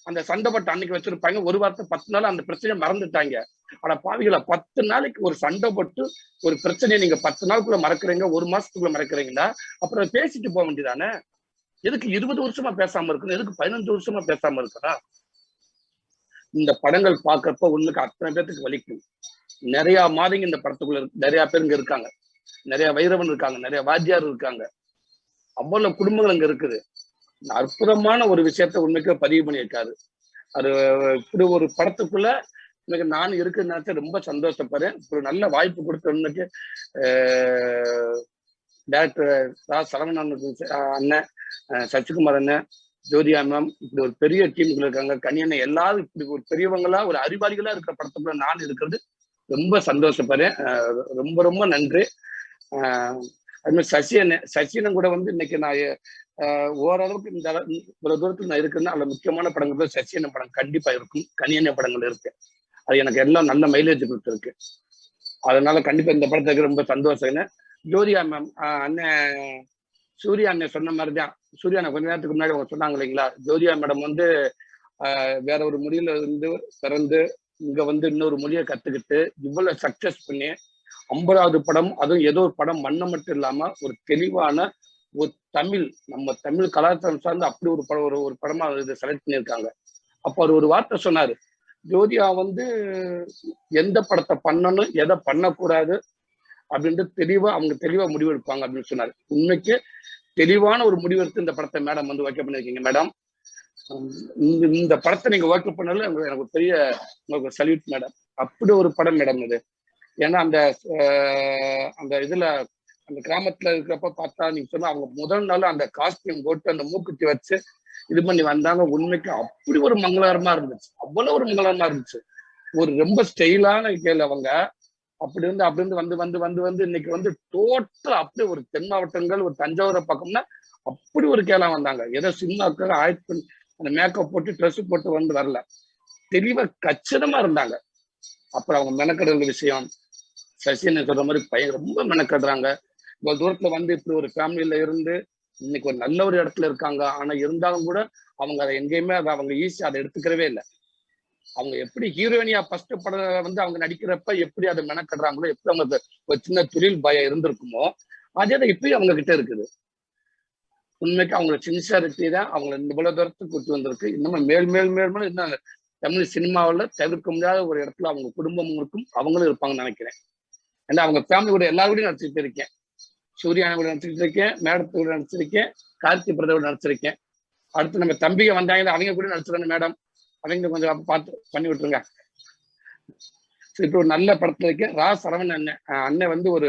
அந்த சண்டைப்பட்டு அன்னைக்கு வச்சிருப்பாங்க, ஒரு வாரத்தை 10 நாள் அந்த பிரச்சனையை மறந்துட்டாங்க. ஆனா பாவிகளை 10 நாளைக்கு ஒரு சண்டை போட்டு ஒரு பிரச்சனையை நீங்க 10 நாளுக்குள்ள மறக்குறீங்க, 1 மாசத்துக்குள்ள மறக்குறீங்களா? அப்புறம் பேசிட்டு போக வேண்டியதானே. எதுக்கு 20 வருஷமா பேசாம இருக்கணும், எதுக்கு 15 வருஷமா பேசாம இருக்கா? இந்த படங்கள் பாக்குறப்ப ஒண்ணுக்கு அத்தனை பேர்த்துக்கு வலிக்கும். நிறைய மாதங்க இந்த படத்துக்குள்ள நிறைய பேருங்க இருக்காங்க, நிறைய வைரவன் இருக்காங்க, நிறைய வாத்தியார் இருக்காங்க, அவ்வளவு குடும்பங்கள் அங்க இருக்குது. அற்புதமான ஒரு விஷயத்த உண்மைக்கு பதிவு பண்ணியிருக்காரு. அது இப்படி ஒரு படத்துக்குள்ள இன்னைக்கு நான் இருக்குன்னு நினைச்சா ரொம்ப சந்தோஷப்படுறேன். ஒரு நல்ல வாய்ப்பு கொடுத்த இன்னைக்கு டைரக்டர் சரவணன் அண்ணன், சசிகுமார் அண்ணன், ஜோதியா மேம், இப்படி ஒரு பெரிய டீமுக்குள்ள இருக்காங்க, கனியண்ணன், எல்லாரும் இப்படி ஒரு பெரியவங்களா ஒரு அறிவாளிகளா இருக்கிற படத்துக்குள்ள நான் இருக்கிறது ரொம்ப சந்தோஷப்படுறேன். ரொம்ப ரொம்ப நன்றி. அது மாதிரி சசியண்ணன் கூட வந்து இன்னைக்கு நான் ஓரளவுக்கு இந்த இவ்வளவு தூரத்தில் நான் இருக்குன்னா அதுல முக்கியமான படங்கள் சசியண்ணன் படம் கண்டிப்பா இருக்கும், கனியண்ணன் படங்கள் இருக்கு. அது எனக்கு எல்லாம் நல்ல மைலேஜ் கொடுத்துருக்கு. அதனால கண்டிப்பா இந்த படத்துக்கு ரொம்ப சந்தோஷம். ஜோதியா மேம் அண்ணன் சூர்யா அண்ணன் சொன்ன மாதிரி தான். சூர்யா அண்ணன் கொஞ்ச நேரத்துக்கு முன்னாடி அவங்க சொன்னாங்க இல்லைங்களா, ஜோதியா மேடம் வந்து வேற ஒரு மொழியில இருந்து பிறந்து இங்க வந்து இன்னொரு மொழியை கத்துக்கிட்டு இவ்வளவு சக்சஸ் பண்ணி 50வது படம், அதுவும் ஏதோ ஒரு படம் மண்ணை மட்டும் இல்லாம ஒரு தெளிவான ஒரு தமிழ், நம்ம தமிழ் கலாச்சாரம் சார்ந்து அப்படி ஒரு படம் ஒரு படமா இதை செலக்ட் பண்ணியிருக்காங்க. அப்ப அவர் ஒரு வார்த்தை சொன்னாரு, ஜோதியா வந்து எந்த படத்தை பண்ணணும் எதை பண்ணக்கூடாது அப்படின்ட்டு அவங்க தெளிவா முடிவெடுப்பாங்க அப்படின்னு சொன்னாரு. உண்மைக்கு தெளிவான ஒரு முடிவெடுத்து இந்த படத்தை மேடம் வந்து ஓகே பண்ணிருக்கீங்க மேடம். இந்த படத்தை நீங்க ஓகே பண்ணல எனக்கு பெரிய உங்களுக்கு சல்யூட் மேடம். அப்படி ஒரு படம் மேடம் இது. ஏன்னா அந்த இதுல அந்த கிராமத்துல இருக்கிறப்ப பார்த்தா நீங்க சொன்னா அவங்க முதல் நாள் அந்த காஸ்டியூம் போட்டு அந்த மூக்குத்தி வச்சு இது பண்ணி வந்தாங்க. உண்மைக்கு அப்படி ஒரு மங்களகரமா இருந்துச்சு, அவ்வளவு ஒரு மங்களகரமா இருந்துச்சு. ஒரு ரொம்ப ஸ்டைலான கேள்வி அவங்க அப்படி இருந்து வந்து இன்னைக்கு வந்து டோட்டல் அப்படியே ஒரு தென் மாவட்டங்கள் ஒரு தஞ்சாவூரை பக்கம்னா அப்படி ஒரு கேளா வந்தாங்க. ஏதோ சினிமாவுக்காக ஆயிரத்தி அந்த மேக்கப் போட்டு ட்ரெஸ் போட்டு வந்து வரல, தெளிவா கச்சிதமா இருந்தாங்க. அப்புறம் அவங்க மெனக்கடுற விஷயம், சசின்னு சொல்ற மாதிரி பையன் ரொம்ப மெனக்கடுறாங்க. இவ்வளவு தூரத்துல வந்து இப்படி ஒரு ஃபேமிலியில இருந்து இன்னைக்கு ஒரு நல்ல ஒரு இடத்துல இருக்காங்க. ஆனா இருந்தாலும் கூட அவங்க அதை எங்கேயுமே அவங்க ஈஸியா அதை எடுத்துக்கிறவே இல்லை. அவங்க எப்படி ஹீரோயினியா ஃபர்ஸ்ட் படம் வந்து அவங்க நடிக்கிறப்ப எப்படி அதை மெனக்கடுறாங்களோ, எப்படி அவங்க ஒரு சின்ன தொழில் பயம் இருந்திருக்குமோ அதே தான் இப்பயும் அவங்க கிட்ட இருக்குது. உண்மைக்கு அவங்களோட சின்சியாரிட்டி தான் அவங்களை இவ்வளவு தூரத்துக்கு கூட்டு வந்திருக்கு. இன்னும் மேல் இன்னும் தமிழ் சினிமாவில் தவிர்க்க முடியாத ஒரு இடத்துல அவங்க குடும்பமும் இருக்கும், அவங்களும் இருப்பாங்கன்னு நினைக்கிறேன். ஏன்னா அவங்க ஃபேமிலி கூட எல்லாரோடையும் நடிச்சுட்டு இருக்கேன். சூர்யானை கூட நடிச்சுட்டு இருக்கேன், மேடத்து கூட நடிச்சிருக்கேன், கார்த்தி பிரதோட நடிச்சிருக்கேன். அடுத்து நம்ம தம்பிங்க வந்தாங்க, அவங்க கூட நடிச்சிருக்காங்க மேடம். அவங்க கொஞ்சம் பார்த்து பண்ணி விட்டுருங்க. இப்போ ஒரு நல்ல படத்துல இருக்கேன். சரவணன் அண்ணன் வந்து ஒரு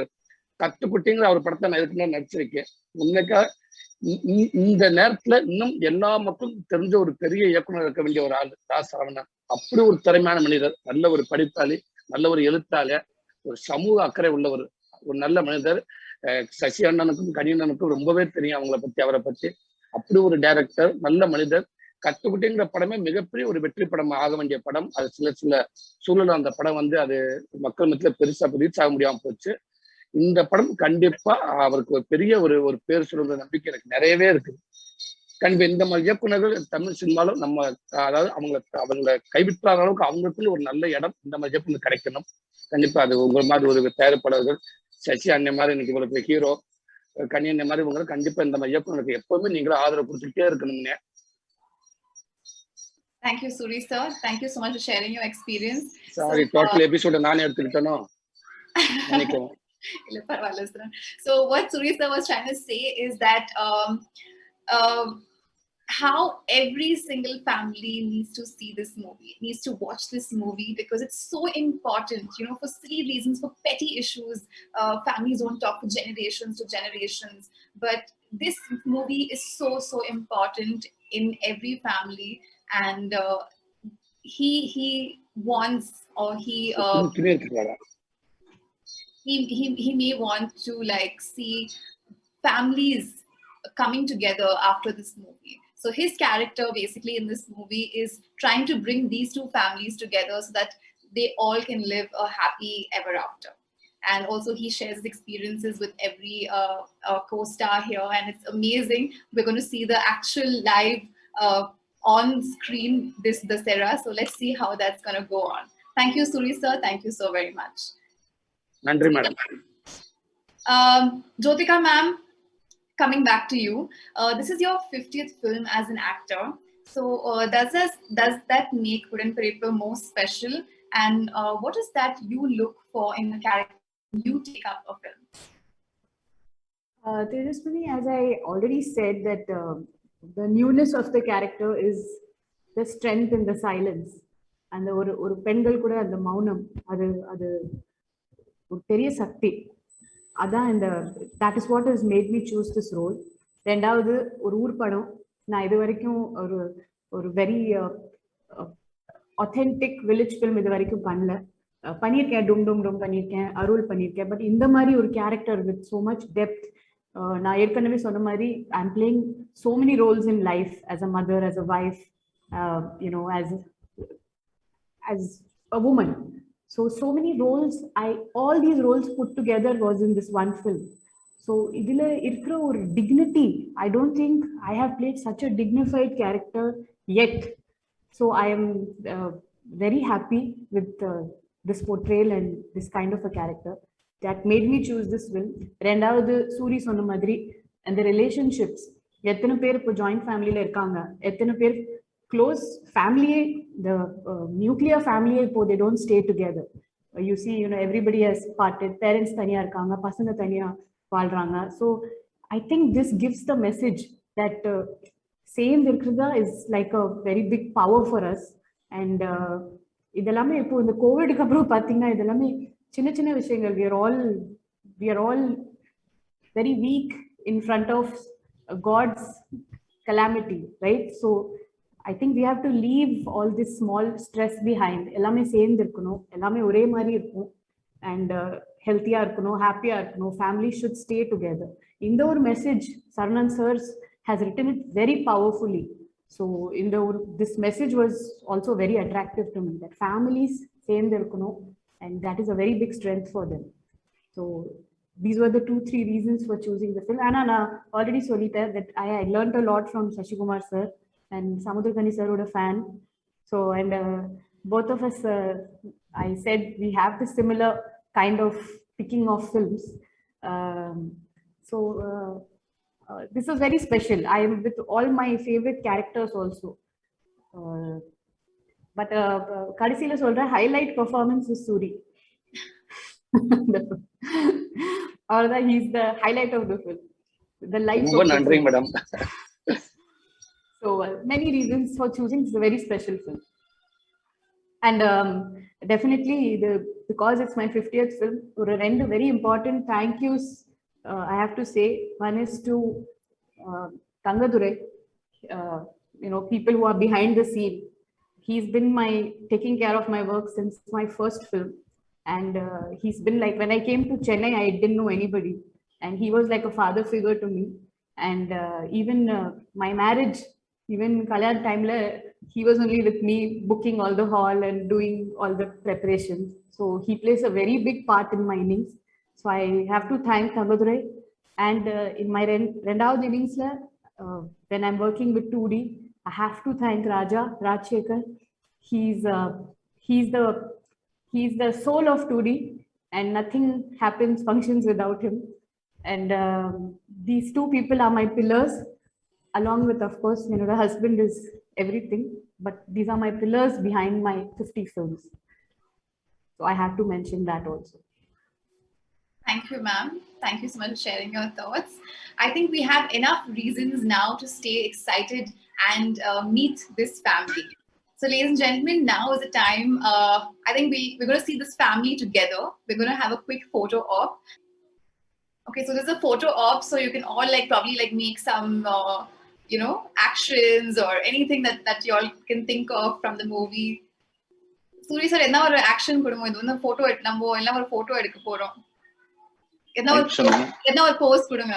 கத்துக்குட்டிங்கிற ஒரு படத்தை நான் இதுக்கு நடிச்சிருக்கேன். உண்மைக்கா இந்த நேரத்துல இன்னும் எல்லா மக்களும் தெரிஞ்ச ஒரு பெரிய இயக்குனர் இருக்க வேண்டிய ஒரு ஆள் சரவணன். அப்படி ஒரு திறமையான மனிதர், நல்ல ஒரு படிப்பாளி, நல்ல ஒரு எழுத்தாளர், ஒரு சமூக அக்கறை உள்ளவர், ஒரு நல்ல மனிதர். சசி அண்ணனுக்கும் கனி அண்ணனுக்கும் ரொம்பவே தெரியும் அவங்கள பத்தி, அவரை பத்தி. அப்படி ஒரு டைரக்டர், நல்ல மனிதர். கத்துக்குட்டிங்கிற படமே மிகப்பெரிய ஒரு வெற்றி படம் ஆக வேண்டிய படம். அது சில சூழல் அந்த படம் வந்து அது மக்கள் மத்தியில பெருசா ரீச் ஆக முடியாம போச்சு. இந்த படம் கண்டிப்பா அவருக்கு ஒரு பெரிய ஒரு பேர் சொல்ற நம்பிக்கை எனக்கு நிறையவே இருக்குது. கண்டிப்பா இந்த மாதிரி இயக்குநர்கள் தமிழ் சினிமாலும் நம்ம அதாவது அவங்களை கைவிட்டாத அளவுக்கு அவங்களுக்குள்ள ஒரு நல்ல இடம் இந்த மாதிரி இயக்குனர் கிடைக்கணும். கண்டிப்பா அது உங்க மாதிரி ஒரு தயாரிப்பாளர்கள், சசி அண்ணன் மாதிரி இன்னைக்கு இவ்வளவு ஹீரோ, கனி அண்ணன் மாதிரி இவங்க கண்டிப்பா இந்த மாதிரி இயக்குனருக்கு எப்பவுமே நீங்களும் ஆதரவு கொடுத்துட்டே இருக்கணும்னு. Thank you, Suri sir. Thank you so much for sharing your experience. Sorry, total episode நானே எடுத்துக்கிட்டேனோ. So what Suri sir was trying to say is that how every single family needs to see this movie, needs to watch this movie, because it's so important, you know, for silly reasons, for petty issues. Families don't talk for generations to generations, but this movie is so important in every family. And he wants, or he may want to like see families coming together after this movie. So his character basically in this movie is trying to bring these two families together so that they all can live a happy ever after. And also he shares his experiences with every co-star here, and it's amazing. We're going to see the actual live on screen this Dasera. So let's see how that's going to go on. Thank you, Suri sir. Thank you so very much. Nandri madam. Jyotika ma'am, coming back to you. This is your 50th film as an actor. So does that make Puran Parippa more special? And what is that you look for in a character when you take up a film? Tejaswini, as I already said, that the newness of the character is the strength in the silence. And ஒரு பெண்கள் கூட அந்த மௌனம், அது ஒரு பெரிய சக்தி. அதான் இந்த that is what has made me choose this role. ரெண்டாவது ஒரு ஊர் படம், நான் இது வரைக்கும் ஒரு வெரி ஆத்தென்டிக் வில்லேஜ் ஃபிலிம் இது வரைக்கும் பண்ணியிருக்கேன். டும் பண்ணியிருக்கேன், அருள் பண்ணியிருக்கேன். பட் இந்த மாதிரி ஒரு character with so much depth, நான் ஏற்கனவே சொன்ன மாதிரி I'm playing so many roles in life, as a mother, as a wife, you know, as a woman. So many roles, all these roles put together was in this one film. So இதில் இருக்கிற ஒரு dignity, I don't think I have played such a dignified character yet. So I am very happy with this portrayal and this kind of a character that made me choose this film. ரெண்டாவது சூரி சொன்ன மாதிரி அந்த relationships, எத்தனை பேர் இப்போ joint ஃபேமிலியில் இருக்காங்க, எத்தனை பேர் க்ளோஸ் ஃபேமிலியே, த நியூக்ளியர் ஃபேமிலியே இப்போ they don't stay together. You see, everybody has parted, parents தனியா இருக்காங்க, பசங்க தனியா வாழ்றாங்க. So I think this gives the message that சேர்ந்து இருக்கிறதா is like a very big power for us. And இதெல்லாமே இப்போ இந்த கோவிடுக்கு அப்புறம் பார்த்தீங்கன்னா இதெல்லாமே சின்ன சின்ன விஷயங்கள். we are all very weak in front of God's calamity, right? So I think we have to leave all this small stress behind. எல்லாமே சேர்ந்து இருக்கணும், எல்லாமே ஒரே மாதிரி இருக்கும், அண்ட் ஹெல்த்தியா இருக்கணும், ஹாப்பியா இருக்கணும், ஃபேமிலி ஷுட் ஸ்டே டுகெதர். இந்த ஒரு message Saravanan sir's has written it very powerfully. So this message was also very attractive to me, that families same irukano, and that is a very big strength for them. So these were the 2-3 reasons for choosing the film. And I already solita that I learned a lot from Sasikumar sir, and Samudrakani sir was a fan. So and both of us, I said we have the similar kind of picking of films. This is very special. I am with all my favorite characters also. But kadisila solra highlight performance is Suri. Or that he's the highlight of the film. The light. ரொம்ப நன்றி madam. So many reasons for choosing. It's a very special film. And definitely because it's my 50th film, or a very important thank yous I have to say. One is to Tangadurai, people who are behind the scene. He's been taking care of my work since my first film, and he's been like, when I came to Chennai, I didn't know anybody, and he was like a father figure to me. And even my marriage, even Kalyan time la, he was only with me, booking all the hall and doing all the preparations. So he plays a very big part in my innings. So I have to thank Tangadurai. And in my rendav innings la, when I'm working with 2D, I have to thank Rajshekar. He's the soul of 2D, and nothing functions without him. And these two people are my pillars, along with, of course, the husband is everything, but these are my pillars behind my 50 films. So I have to mention that also. Thank you, ma'am. Thank you so much for sharing your thoughts. I think we have enough reasons now to stay excited and meet this family. So, ladies and gentlemen, now is the time. I think we're going to see this family together. We're going to have a quick photo op. Okay, so there's a photo op, so you can all probably make some, actions or anything that you all can think of from the movie. Suri sir, enna or action kudumo idu na photo nambo ella or photo edukka porom. என்ன ஒரு post கொடுங்க.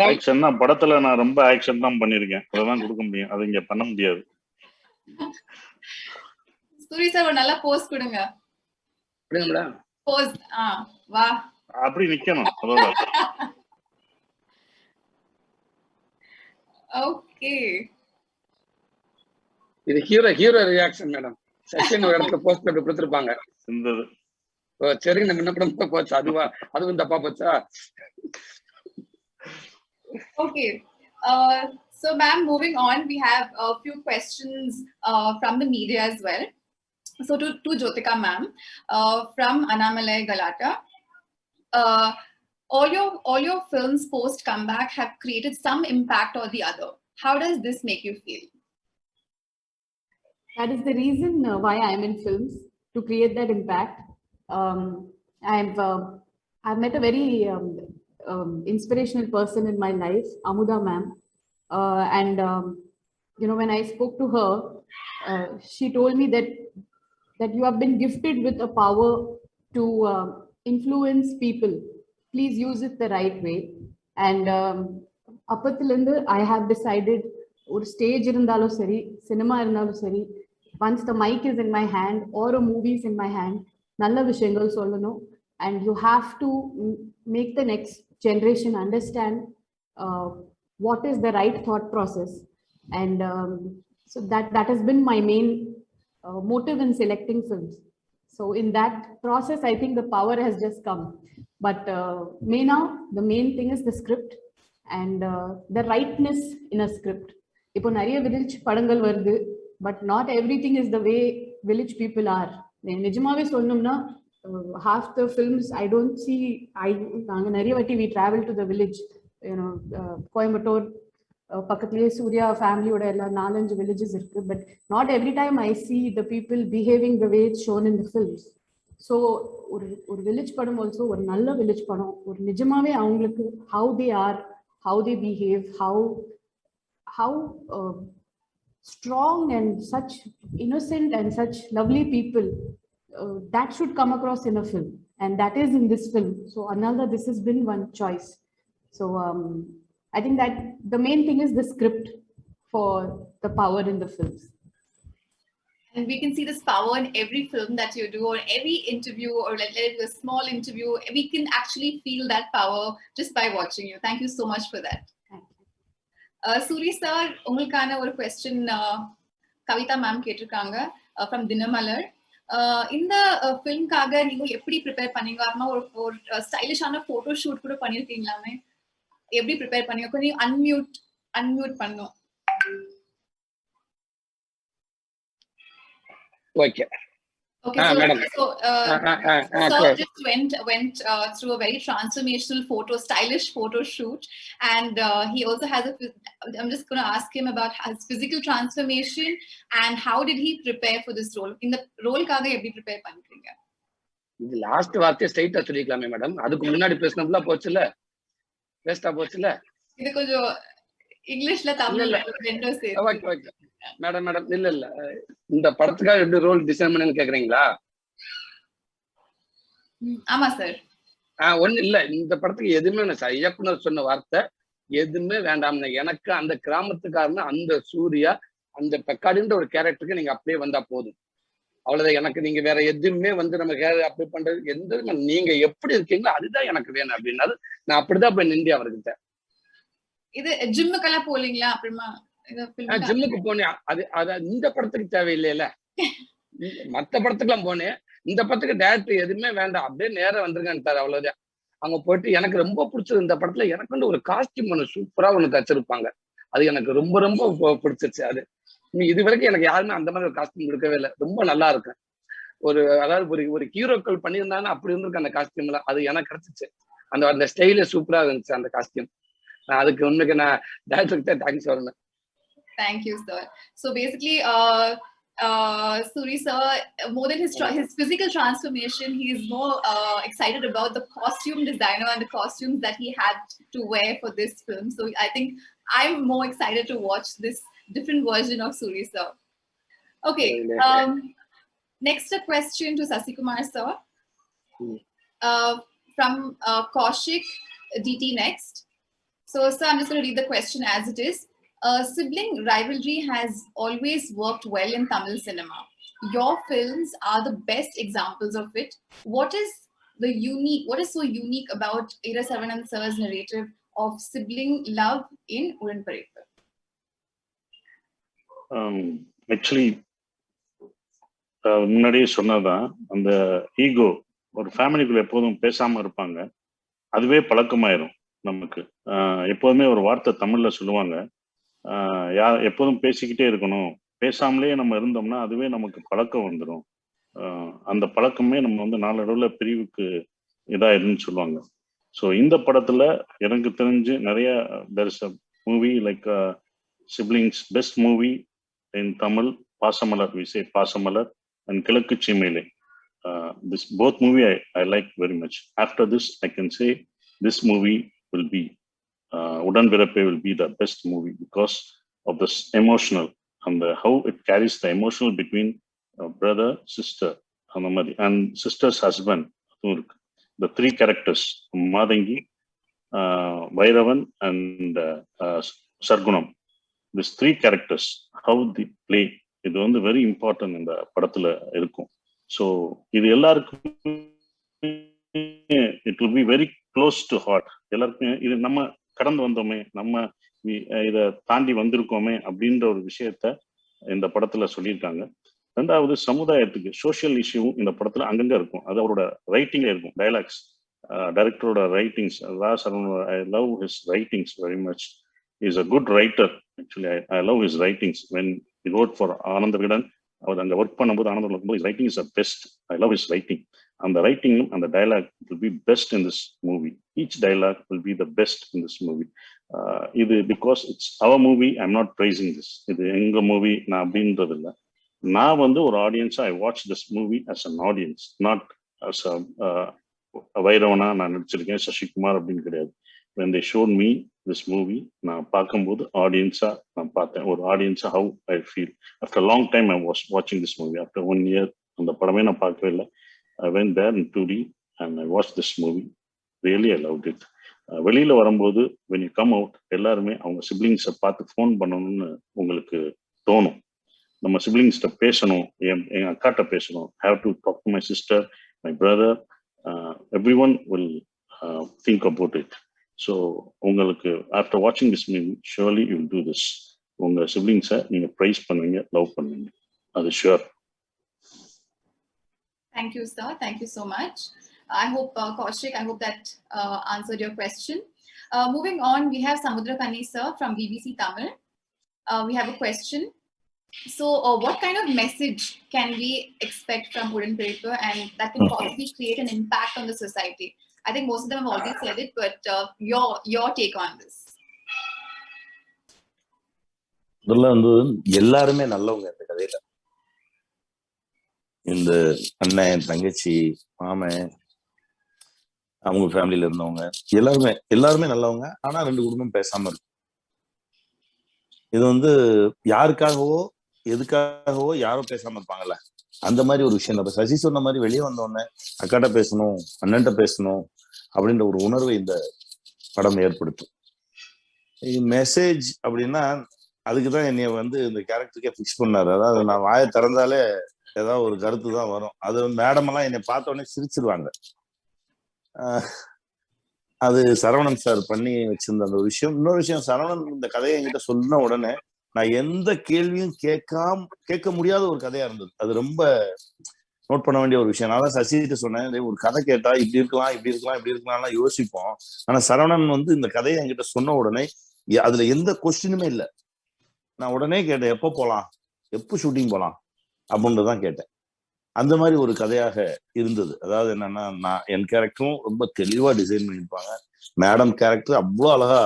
ஆக்ஷன்னா படத்துல நான் ரொம்ப action தான் பண்ணிருக்கேன், அததான் கொடுக்க முடியும், அது இங்க பண்ண முடியாது. சூரி சார் ஒரு நல்ல போஸ்ட் கொடுங்க. அப்படிங்களா? போஸ்ட் வா அப்படி நிக்கணும். அதான் ஓகே. இது ஹீரோ ரியாக்ஷன் மேடம். செஷன் ஒரு இடத்துல போஸ்ட் அப்படி கொடுத்திருப்பாங்க. இருந்தது. சரிங்க, நம்ம என்ன பண்ண போச்சு, அதுவும் தப்பா போச்சா? Okay. So ma'am, moving on, we have a few questions from the media as well. So to Jyotika ma'am, from Annamalai Galata, all your films post comeback have created some impact or the other. How does this make you feel? That is the reason why I am in films, to create that impact. I've met a very inspirational person in my life, Amuda ma'am, and when I spoke to her, she told me that you have been gifted with a power to influence people. Please use it the right way. And appathilundu I have decided, or stage irundalo sari, cinema irundalo sari, once the mic is in my hand or a movie is in my hand, nalla vishayangal sollanum, and you have to make the next generation understand what is the right thought process. And so that has been my main motive in selecting films. So in that process, I think the power has just come. But now, the main thing is the script and the rightness in a script. இப்போ நிறைய village படங்கள் வருது, but not every thing is the way village people are. நிஜமாவே சொல்லணும்னா half the films I don't see. நாங்க நிறைய வாட்டி we travel to the village, Coimbatore பக்கத்துலயே சூர்யா ஃபேமிலியோட எல்லா 4-5 villages இருக்கு, but not every time I see the people behaving the way it's shown in the films. So ஒரு வில்லேஜ் படம் ஆல்சோ ஒரு நல்ல வில்லேஜ் படம் ஒரு நிஜமாவே அவங்களுக்கு how they are, how they behave, how strong and such innocent and such lovely people, that should come across in a film, and that is in this film. So another, this has been one choice. So I think that the main thing is the script for the power in the films. And we can see this power in every film that you do, or every interview, or let it be a small interview. We can actually feel that power just by watching you. Thank you so much for that. Suri sir, உங்களுக்கான ஒரு question Kavitha ma'am கேட்டிருக்காங்க from Dinamalar. இந்த ஃபிலிம்காக நீங்க எப்படி prepare பண்ணீங்க? அம்மா ஒரு ஸ்டைலிஷான photo shoot கூட பண்ணிருக்கீங்களாமே, எப்படி ப்ரிப்பேர் பண்ணீங்க? கொஞ்சம் அன்மியூட் பண்ணும். Okay. Okay, so just went through a very transformational stylish photo shoot, and he also has I'm just going to ask him about his physical transformation and how did he prepare for this role. In the role kaga eppadi prepare பண்றீங்க? இது last வார்த்தை ஸ்ட்ரைட்டா சொல்லிக்கலாமே madam, அதுக்கு முன்னாடி பேசினதுல போச்சுல, வேஸ்டா போச்சுல. இது கொஞ்சம் இங்கிலீஷ்ல தமிழ்ல ரெண்டும் சேர்த்து. ஓகே மேடம் இல்ல இந்த படத்துக்காக எப்படி ரோல் டிசைன் பண்ணேன்னு கேக்குறீங்களா? ஆமா சார். ஒண்ணு இல்ல, இந்த படத்துக்கு எதுவுமே இயக்குனர் சொன்ன வார்த்தை எதுவுமே வேண்டாம். எனக்கு அந்த கிராமத்துக்காரன அந்த சூர்யா அந்த பெக்காடின்ற ஒரு கேரக்டருக்கு நீங்க அப்படியே வந்தா போதும், அவ்வளவுதான். எனக்கு நீங்க வேற எதுவுமே நம்ம அப்படி பண்றது எந்த நீங்க எப்படி இருக்கீங்களோ அதுதான் எனக்கு வேணும் அப்படின்னாரு. நான் அப்படிதான் போய் நின்று அவர்கிட்ட. இது ஜிம்முக்கெல்லாம் போலீங்களா? அப்புறமா ஜிம்முக்கு போனேன். அது இந்த படத்துக்கு தேவையில்லையில, மத்த படத்துக்குலாம் போனேன். இந்த படத்துக்கு டேரக்டர் எதுவுமே வேண்டாம், அப்படியே நேரம் வந்துருங்கன்ட்டாரு, அவ்வளவுதான். அவங்க போயிட்டு எனக்கு ரொம்ப பிடிச்சது இந்த படத்துல எனக்கு வந்து ஒரு காஸ்டியூம் ஒண்ணு சூப்பரா ஒண்ணு தச்சிருப்பாங்க, அது எனக்கு ரொம்ப ரொம்ப பிடிச்சிருச்சு. அது இது வரைக்கும் எனக்கு யாருமே அந்த மாதிரி ஒரு காஸ்டியூம் கொடுக்கவே இல்லை, ரொம்ப நல்லா இருக்கு. அதாவது ஒரு ஹீரோக்கள் பண்ணியிருந்தாங்கன்னா அப்படி இருந்திருக்கு அந்த காஸ்டியூம் எல்லாம், அது எனக்கு கிடைச்சிச்சு. அந்த ஸ்டைலே சூப்பரா இருந்துச்சு அந்த காஸ்டியூம். அதுக்கு உண்மைக்கு நான் டேரக்டருக்கு தேங்க்ஸ் சொல்லணும். Thank you, sir. So basically, Suri sir, more than his physical transformation, he is more excited about the costume designer and the costumes that he had to wear for this film. So I think I'm more excited to watch this different version of Suri sir. Okay. Next a question to Sasikumar sir. From Kaushik DT next. So sir, I'm just going to read the question as it is. Sibling rivalry has always worked well in Tamil cinema. Your films are the best examples of it. What is so unique about Ira Saravanan sir's narrative of sibling love in Udan Parikku? Actually, முன்னாடியே சொன்னதான், அந்த ego ஒரு ஃபேமிலிக்குள்ள எப்போதும் பேசாம இருப்பாங்க, அதுவே பழக்கமாயிரும் நமக்கு. எப்போதுமே ஒரு வார்த்தை தமிழ்ல சொல்லுவாங்க, எப்போதும் பேசிக்கிட்டே இருக்கணும், பேசாமலே நம்ம இருந்தோம்னா அதுவே நமக்கு பழக்கம் வந்துடும். அந்த பழக்கமே நம்ம வந்து நாளடைவில் பிரிவுக்கு இதாயிருன்னு சொல்லுவாங்க. ஸோ இந்த படத்துல எனக்கு தெரிஞ்சு நிறைய there is a movie like siblings best movie in Tamil, Pasamalar, we say Pasamalar and கிழக்கு சீமையிலே. This both movie I like very much. After this I can say this movie will be Udan Virappai will be the best movie because of this emotional and how it carries the emotional between brother, sister, and sister's husband. The three characters, Madangi, Bhairavan, and Sargunam. These three characters, how they play, இது வந்து very important இந்த படத்துல இருக்கும். So இது எல்லாருக்கும் it will be very close to heart. எல்லாருக்கும் இது நம்ம கடந்து வந்தோமே, நம்ம இதை தாண்டி வந்திருக்கோமே அப்படின்ற ஒரு விஷயத்த இந்த படத்துல சொல்லியிருக்காங்க. ரெண்டாவது, சமுதாயத்துக்கு சோஷியல் இஷ்யூ இந்த படத்துல அங்கங்க இருக்கும். அது அவரோட ரைட்டிங்ல இருக்கும். டைலாக்ஸ், டைரக்டரோட writings, I love his writings very much. Is a good writer. Actually I love his writings. When he wrote for Ananda Vikatan, அவர் அங்கே ஒர்க் பண்ணும்போது ஆனந்தம் இருக்கும்போது his writing is the best. I love his writing. அந்த ரைட்டிங்கும் அந்த dialogue will be best in this movie. Each dialogue will be the best in this movie. இது because it's our movie, I'm not praising this. இது எங்க movie நான் அப்படின்றது இல்லை. நான் வந்து ஒரு ஆடியன்ஸா I watch this movie as an audience, not as வைரவனா நான் நடிச்சிருக்கேன் சசிகுமார் அப்படின்னு கிடையாது. when they showed me this movie, நான் பார்க்கும்போது ஆடியன்ஸா நான் பார்த்தேன். ஒரு ஆடியன்ஸா how I feel. After a long time I was watching this movie. After 1 year அந்த படமே நான் பார்க்கவே இல்லை. I went there in 2D and I watched this movie. Really I loved it. வெளியில வரும்போது when you come out, எல்லாருமே அவங்க சிப்ளிங்ஸை பார்த்து ஃபோன் பண்ணணும்னு உங்களுக்கு தோணும். நம்ம சிப்ளிங்ஸ்கிட்ட பேசணும், என் அக்காட்ட பேசணும். Have to talk to my sister, my brother. Everyone will think about it. So உங்களுக்கு ஆஃப்டர் வாட்சிங் this movie surely you will do this. உங்கள் சிப்ளிங்ஸை நீங்கள் ப்ரைஸ் பண்ணுவீங்க, லவ் பண்ணுவீங்க, அது sure. Thank you, sir. Thank you so much. I hope, Kaushik, I hope that answered your question. Moving on, we have Samudrakani, sir, from BBC Tamil. We have a question. So, what kind of message can we expect from Wooden Paper and that can possibly create an impact on the society? I think most of them have already said it, but your take on this. முதல்ல வந்து எல்லாருமே நல்லவங்க இந்த கதையில. இந்த அண்ணன், தங்கச்சி, மாமன், அவங்க ஃபேமிலியில இருந்தவங்க எல்லாருமே நல்லவங்க. ஆனா 2 குடும்பம் பேசாம இருக்கு. இது வந்து யாருக்காகவோ எதுக்காகவோ யாரோ பேசாம இருப்பாங்கல்ல, அந்த மாதிரி ஒரு விஷயம். இப்ப சசி சொன்ன மாதிரி வெளியே வந்தோடனே அக்காட்ட பேசணும், அண்ணன்ட்ட பேசணும் அப்படின்ற ஒரு உணர்வை இந்த படம் ஏற்படுத்தும். மெசேஜ் அப்படின்னா அதுக்குதான் என்னைய வந்து இந்த கேரக்டருக்கே ஃபிக்ஸ் பண்ணாரு. அதாவது நான் வாயை திறந்தாலே ஏதாவது ஒரு கருத்து தான் வரும். அது மேடம் எல்லாம் என்னை பார்த்த உடனே சிரிச்சிருவாங்க. அது சரவணன் சார் பண்ணி வச்சிருந்த அந்த ஒரு விஷயம். இன்னொரு விஷயம், சரவணன் இந்த கதையை என்கிட்ட சொன்ன உடனே நான் எந்த கேள்வியும் கேட்க முடியாத ஒரு கதையா இருந்தது. அது ரொம்ப நோட் பண்ண வேண்டிய ஒரு விஷயம். நான் தான் சசிகிட்ட சொன்னேன், ஒரு கதை கேட்டா இப்படி இருக்கலாம், இப்படி இருக்கலாம், இப்படி இருக்கலாம்லாம் யோசிப்போம். ஆனா சரவணன் வந்து இந்த கதையை என்கிட்ட சொன்ன உடனே அதுல எந்த கொஸ்டினுமே இல்லை. நான் உடனே கேட்டேன், எப்போ போலாம், எப்போ ஷூட்டிங் போலாம் அப்படின்றதான் கேட்டேன். அந்த மாதிரி ஒரு கதையாக இருந்தது. அதாவது என்னன்னா, நான் என் கேரக்டரும் ரொம்ப தெளிவா டிசைன் பண்ணியிருப்பாங்க. மேடம் கேரக்டர் அவ்வளோ அழகா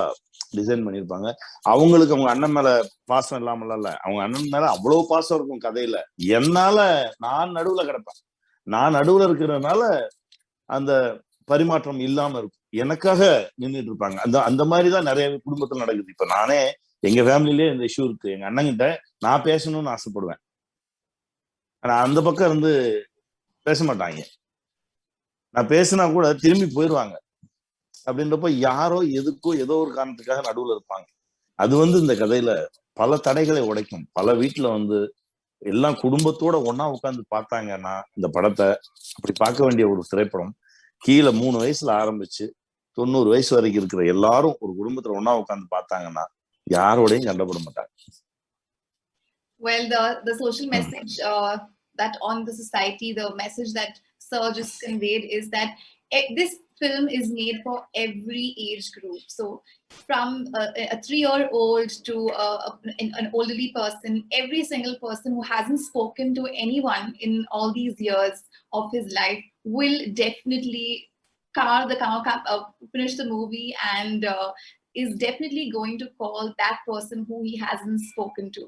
டிசைன் பண்ணியிருப்பாங்க. அவங்களுக்கு அவங்க அண்ணன் மேல பாசம் இல்லாமலாம் இல்ல, அவங்க அண்ணன் மேல அவ்வளவு பாசம் இருக்கும் கதையில. என்னால நான் நடுவுல கிடப்பேன். நான் நடுவுல இருக்கிறதுனால அந்த பரிமாற்றம் இல்லாம இருக்கும். எனக்காக நின்றுட்டு இருப்பாங்க. அந்த மாதிரிதான் நிறைய குடும்பத்துல நடக்குது. இப்ப நானே எங்க ஃபேமிலிலேயே இந்த இஷ்யூ இருக்கு. எங்க அண்ணன்கிட்ட நான் பேசணும்னு ஆசைப்படுவேன், ஆனா அந்த பக்கம் இருந்து பேச மாட்டாங்க. நான் பேசினா கூட திரும்பி போயிடுவாங்க. அப்படின்றப்ப யாரோ எதுக்கோ ஏதோ ஒரு காரணத்துக்காக நடுவுல இருப்பாங்க. அது வந்து இந்த கதையில பல தடைகளை உடைக்கும். பல வீட்டுல வந்து எல்லாம் குடும்பத்தோட ஒன்னா உட்காந்து பார்த்தாங்கன்னா இந்த படத்தை அப்படி பார்க்க வேண்டிய ஒரு திரைப்படம். கீழே 3 வயசுல ஆரம்பிச்சு 90 வயசு வரைக்கும் இருக்கிற எல்லாரும் ஒரு குடும்பத்துல ஒன்னா உட்காந்து பார்த்தாங்கன்னா யாரோடையும் கண்டப்பட மாட்டாங்க. Well, the social message that on the society, the message that Sir just conveyed is that this film is made for every age group. So from a 3-year-old to an elderly person, every single person who hasn't spoken to anyone in all these years of his life will definitely finish the movie and is definitely going to call that person who he hasn't spoken to.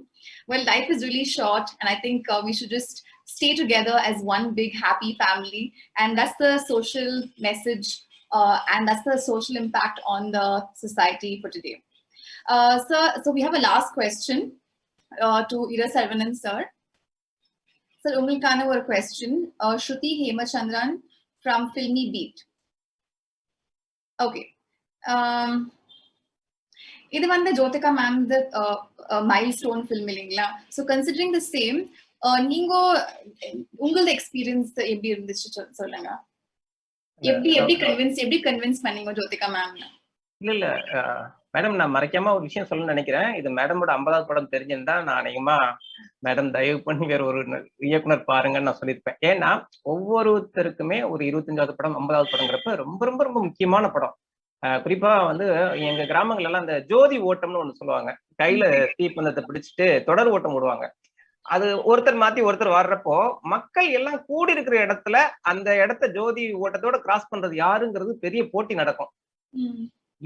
Well, life is really short, and I think we should just stay together as one big happy family, and that's the social message and that's the social impact on the society for today. So we have a last question to Ira Saravanan sir. Sir, ungalkana or question, Shruti Hemachandran from Filmy Beat. Okay. இது வந்து Jyothika ma'am mile stone film இல்லைங்களா? So considering the same, நீங்க உங்களோட experience எப்படி இருந்துச்சு சொல்லுங்க. எப்படி convince பண்ணீங்க ஜோதிகா மேம்? இல்ல மேடம், நான் மறைக்காம ஒரு விஷயம் சொல்லணும்னு நினைக்கிறேன். இது மேடமோட 50வது படம் தெரிஞ்சிருந்தா நான் அநேகமா மேடம் தயவு பண்ணி வேற ஒரு இயக்குனர் பாருங்கன்னு நான் சொல்லியிருப்பேன். ஏன்னா ஒவ்வொருத்தருக்குமே ஒரு 25வது படம் 50வது படங்கிறப்ப ரொம்ப ரொம்ப ரொம்ப முக்கியமான படம். குறிப்பா வந்து எங்க கிராமங்கள்ல எல்லாம் அந்த ஜோதி ஓட்டம்னு ஒண்ணு சொல்லுவாங்க. கையில தீப்பந்தத்தை பிடிச்சிட்டு தொடர் ஓட்டம் ஓடுவாங்க. அது ஒருத்தர் மாத்தி ஒருத்தர் வர்றப்போ மக்கள் எல்லாம் கூடி இருக்கிற இடத்துல அந்த இடத்த ஜோதி ஓட்டத்தோட கிராஸ் பண்றது யாருங்கிறது பெரிய போட்டி நடக்கும்.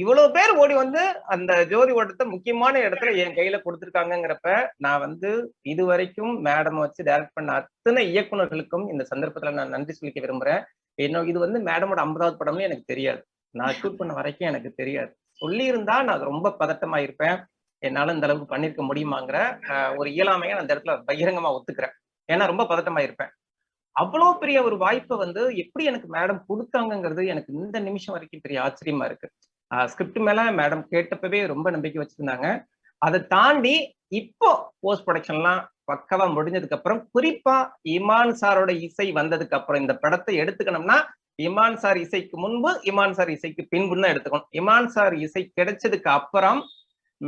இவ்வளவு பேர் ஓடி வந்து அந்த ஜோதி ஓட்டத்தை முக்கியமான இடத்துல என் கையில கொடுத்திருக்காங்கிறப்ப நான் வந்து இதுவரைக்கும் மேடம் வச்சு டைரக்ட் பண்ண அத்தனை இயக்குநர்களுக்கும் இந்த சந்தர்ப்பத்துல நான் நன்றி சொல்லிக்க விரும்புறேன். இது வந்து மேடமோட 50வது படம்னு எனக்கு தெரியாது. நான் ஷூட் பண்ண வரைக்கும் எனக்கு தெரியாது. சொல்லி இருந்தா நான் ரொம்ப பதட்டமா இருப்பேன். என்னால இந்த அளவுக்கு பண்ணிருக்க முடியுமாங்கிற ஒரு இயலாமையை அந்த இடத்துல பகிரங்கமா ஒத்துக்கிறேன். ஏன்னா ரொம்ப பதட்டமா இருப்பேன். அவ்வளவு பெரிய ஒரு வாய்ப்பை வந்து எப்படி எனக்கு மேடம் கொடுத்தாங்கிறது எனக்கு இந்த நிமிஷம் வரைக்கும் பெரிய ஆச்சரியமா இருக்கு. ஸ்கிரிப்ட் மேல மேடம் கேட்டப்பவே ரொம்ப நம்பிக்கை வச்சிருந்தாங்க. அதை தாண்டி இப்போ போஸ்ட் ப்ரொடக்ஷன்லாம் பக்கவா முடிஞ்சதுக்கு அப்புறம், குறிப்பா இமான் சாரோட இசை வந்ததுக்கு அப்புறம் இந்த படத்தை எடுத்துக்கணும்னா இமான் சார் இசைக்கு முன்பு இமான் சார் இசைக்கு பின்புன்னு தான் எடுத்துக்கணும். இமான் சார் இசை கிடைச்சதுக்கு அப்புறம்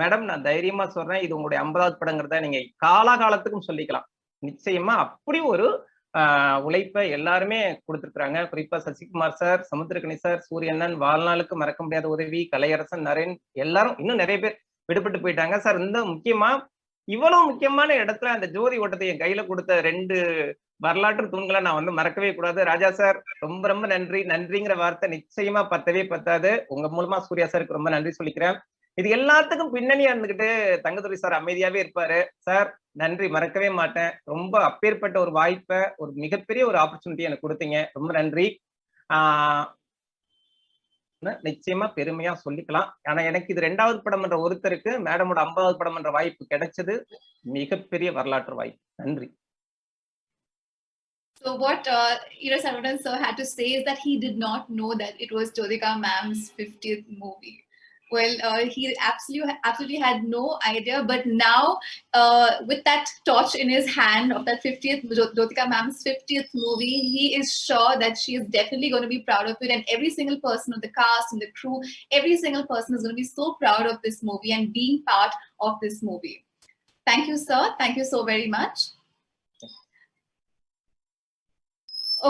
மேடம் நான் தைரியமா சொல்றேன், இது உங்களுடைய 50வது படங்கிறத நீங்க காலாகாலத்துக்கும் சொல்லிக்கலாம். நிச்சயமா அப்படி ஒரு உழைப்பை எல்லாருமே கொடுத்திருக்கிறாங்க. குறிப்பா சசிகுமார் சார், சமுத்திரகனி சார், சூரியண்ணன், வாழ்நாளுக்கு மறக்க முடியாத உதவி, கலையரசன், நரேன், எல்லாரும் இன்னும் நிறைய பேர் விடுபட்டு போயிட்டாங்க சார். இந்த முக்கியமா இவ்வளவு முக்கியமான இடத்துல அந்த ஜோதி ஓட்டத்தை என் கையில கொடுத்த 2 வரலாற்று தூண்களை நான் வந்து மறக்கவே கூடாது. ராஜா சார் ரொம்ப ரொம்ப நன்றி. நன்றிங்கிற வார்த்தை நிச்சயமா பத்தவே பத்தாது. உங்க மூலமா சூர்யா சாருக்கு ரொம்ப நன்றி சொல்லிக்கிறேன். இது எல்லாத்துக்கும் பின்னணியா இருந்துகிட்டு தங்கதுரை சார் அமைதியாவே இருப்பாரு. சார் நன்றி, மறக்கவே மாட்டேன். ரொம்ப அப்பேற்பட்ட ஒரு வாய்ப்பை, ஒரு மிகப்பெரிய ஒரு ஆப்பர்ச்சுனிட்டி எனக்கு கொடுத்தீங்க. ரொம்ப நன்றி. நிச்சயமா பெருமையா சொல்லிக்கலாம். ஆனா எனக்கு இது 2வது படம் என்ற ஒருத்தருக்கு மேடமோட 50வது படம் என்ற வாய்ப்பு கிடைச்சது மிகப்பெரிய வரலாற்று வாய்ப்பு. நன்றி. So what Saravanan sir had to say is that he did not know that it was Jyotika ma'am's 50th movie. Well, he absolutely had no idea, but now with that torch in his hand of that 50th Jyotika ma'am's 50th movie, he is sure that she is definitely going to be proud of it, and every single person of the cast and the crew, every single person is going to be so proud of this movie and being part of this movie. Thank you, sir. Thank you so very much.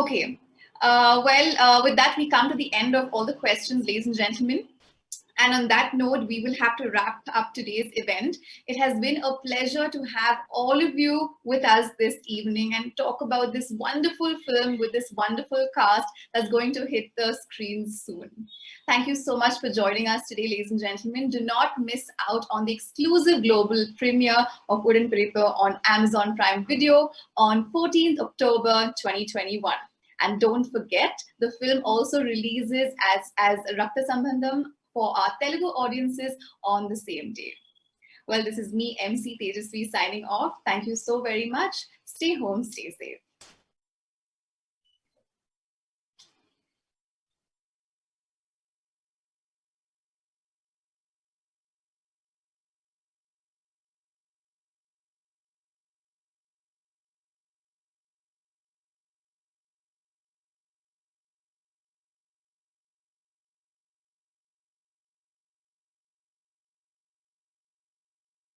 Okay. With that, we come to the end of all the questions, ladies and gentlemen. And on that note, we will have to wrap up today's event. It has been a pleasure to have all of you with us this evening and talk about this wonderful film with this wonderful cast that's going to hit the screens soon. Thank you so much for joining us today, ladies and gentlemen. Do not miss out on the exclusive global premiere of Wooden Paper on Amazon Prime Video on 14th October 2021. And don't forget, the film also releases as Rakta Sambandham for our Telugu audiences on the same day. Well, this is me, MC Tejasvi, signing off. Thank you so very much. Stay home, stay safe.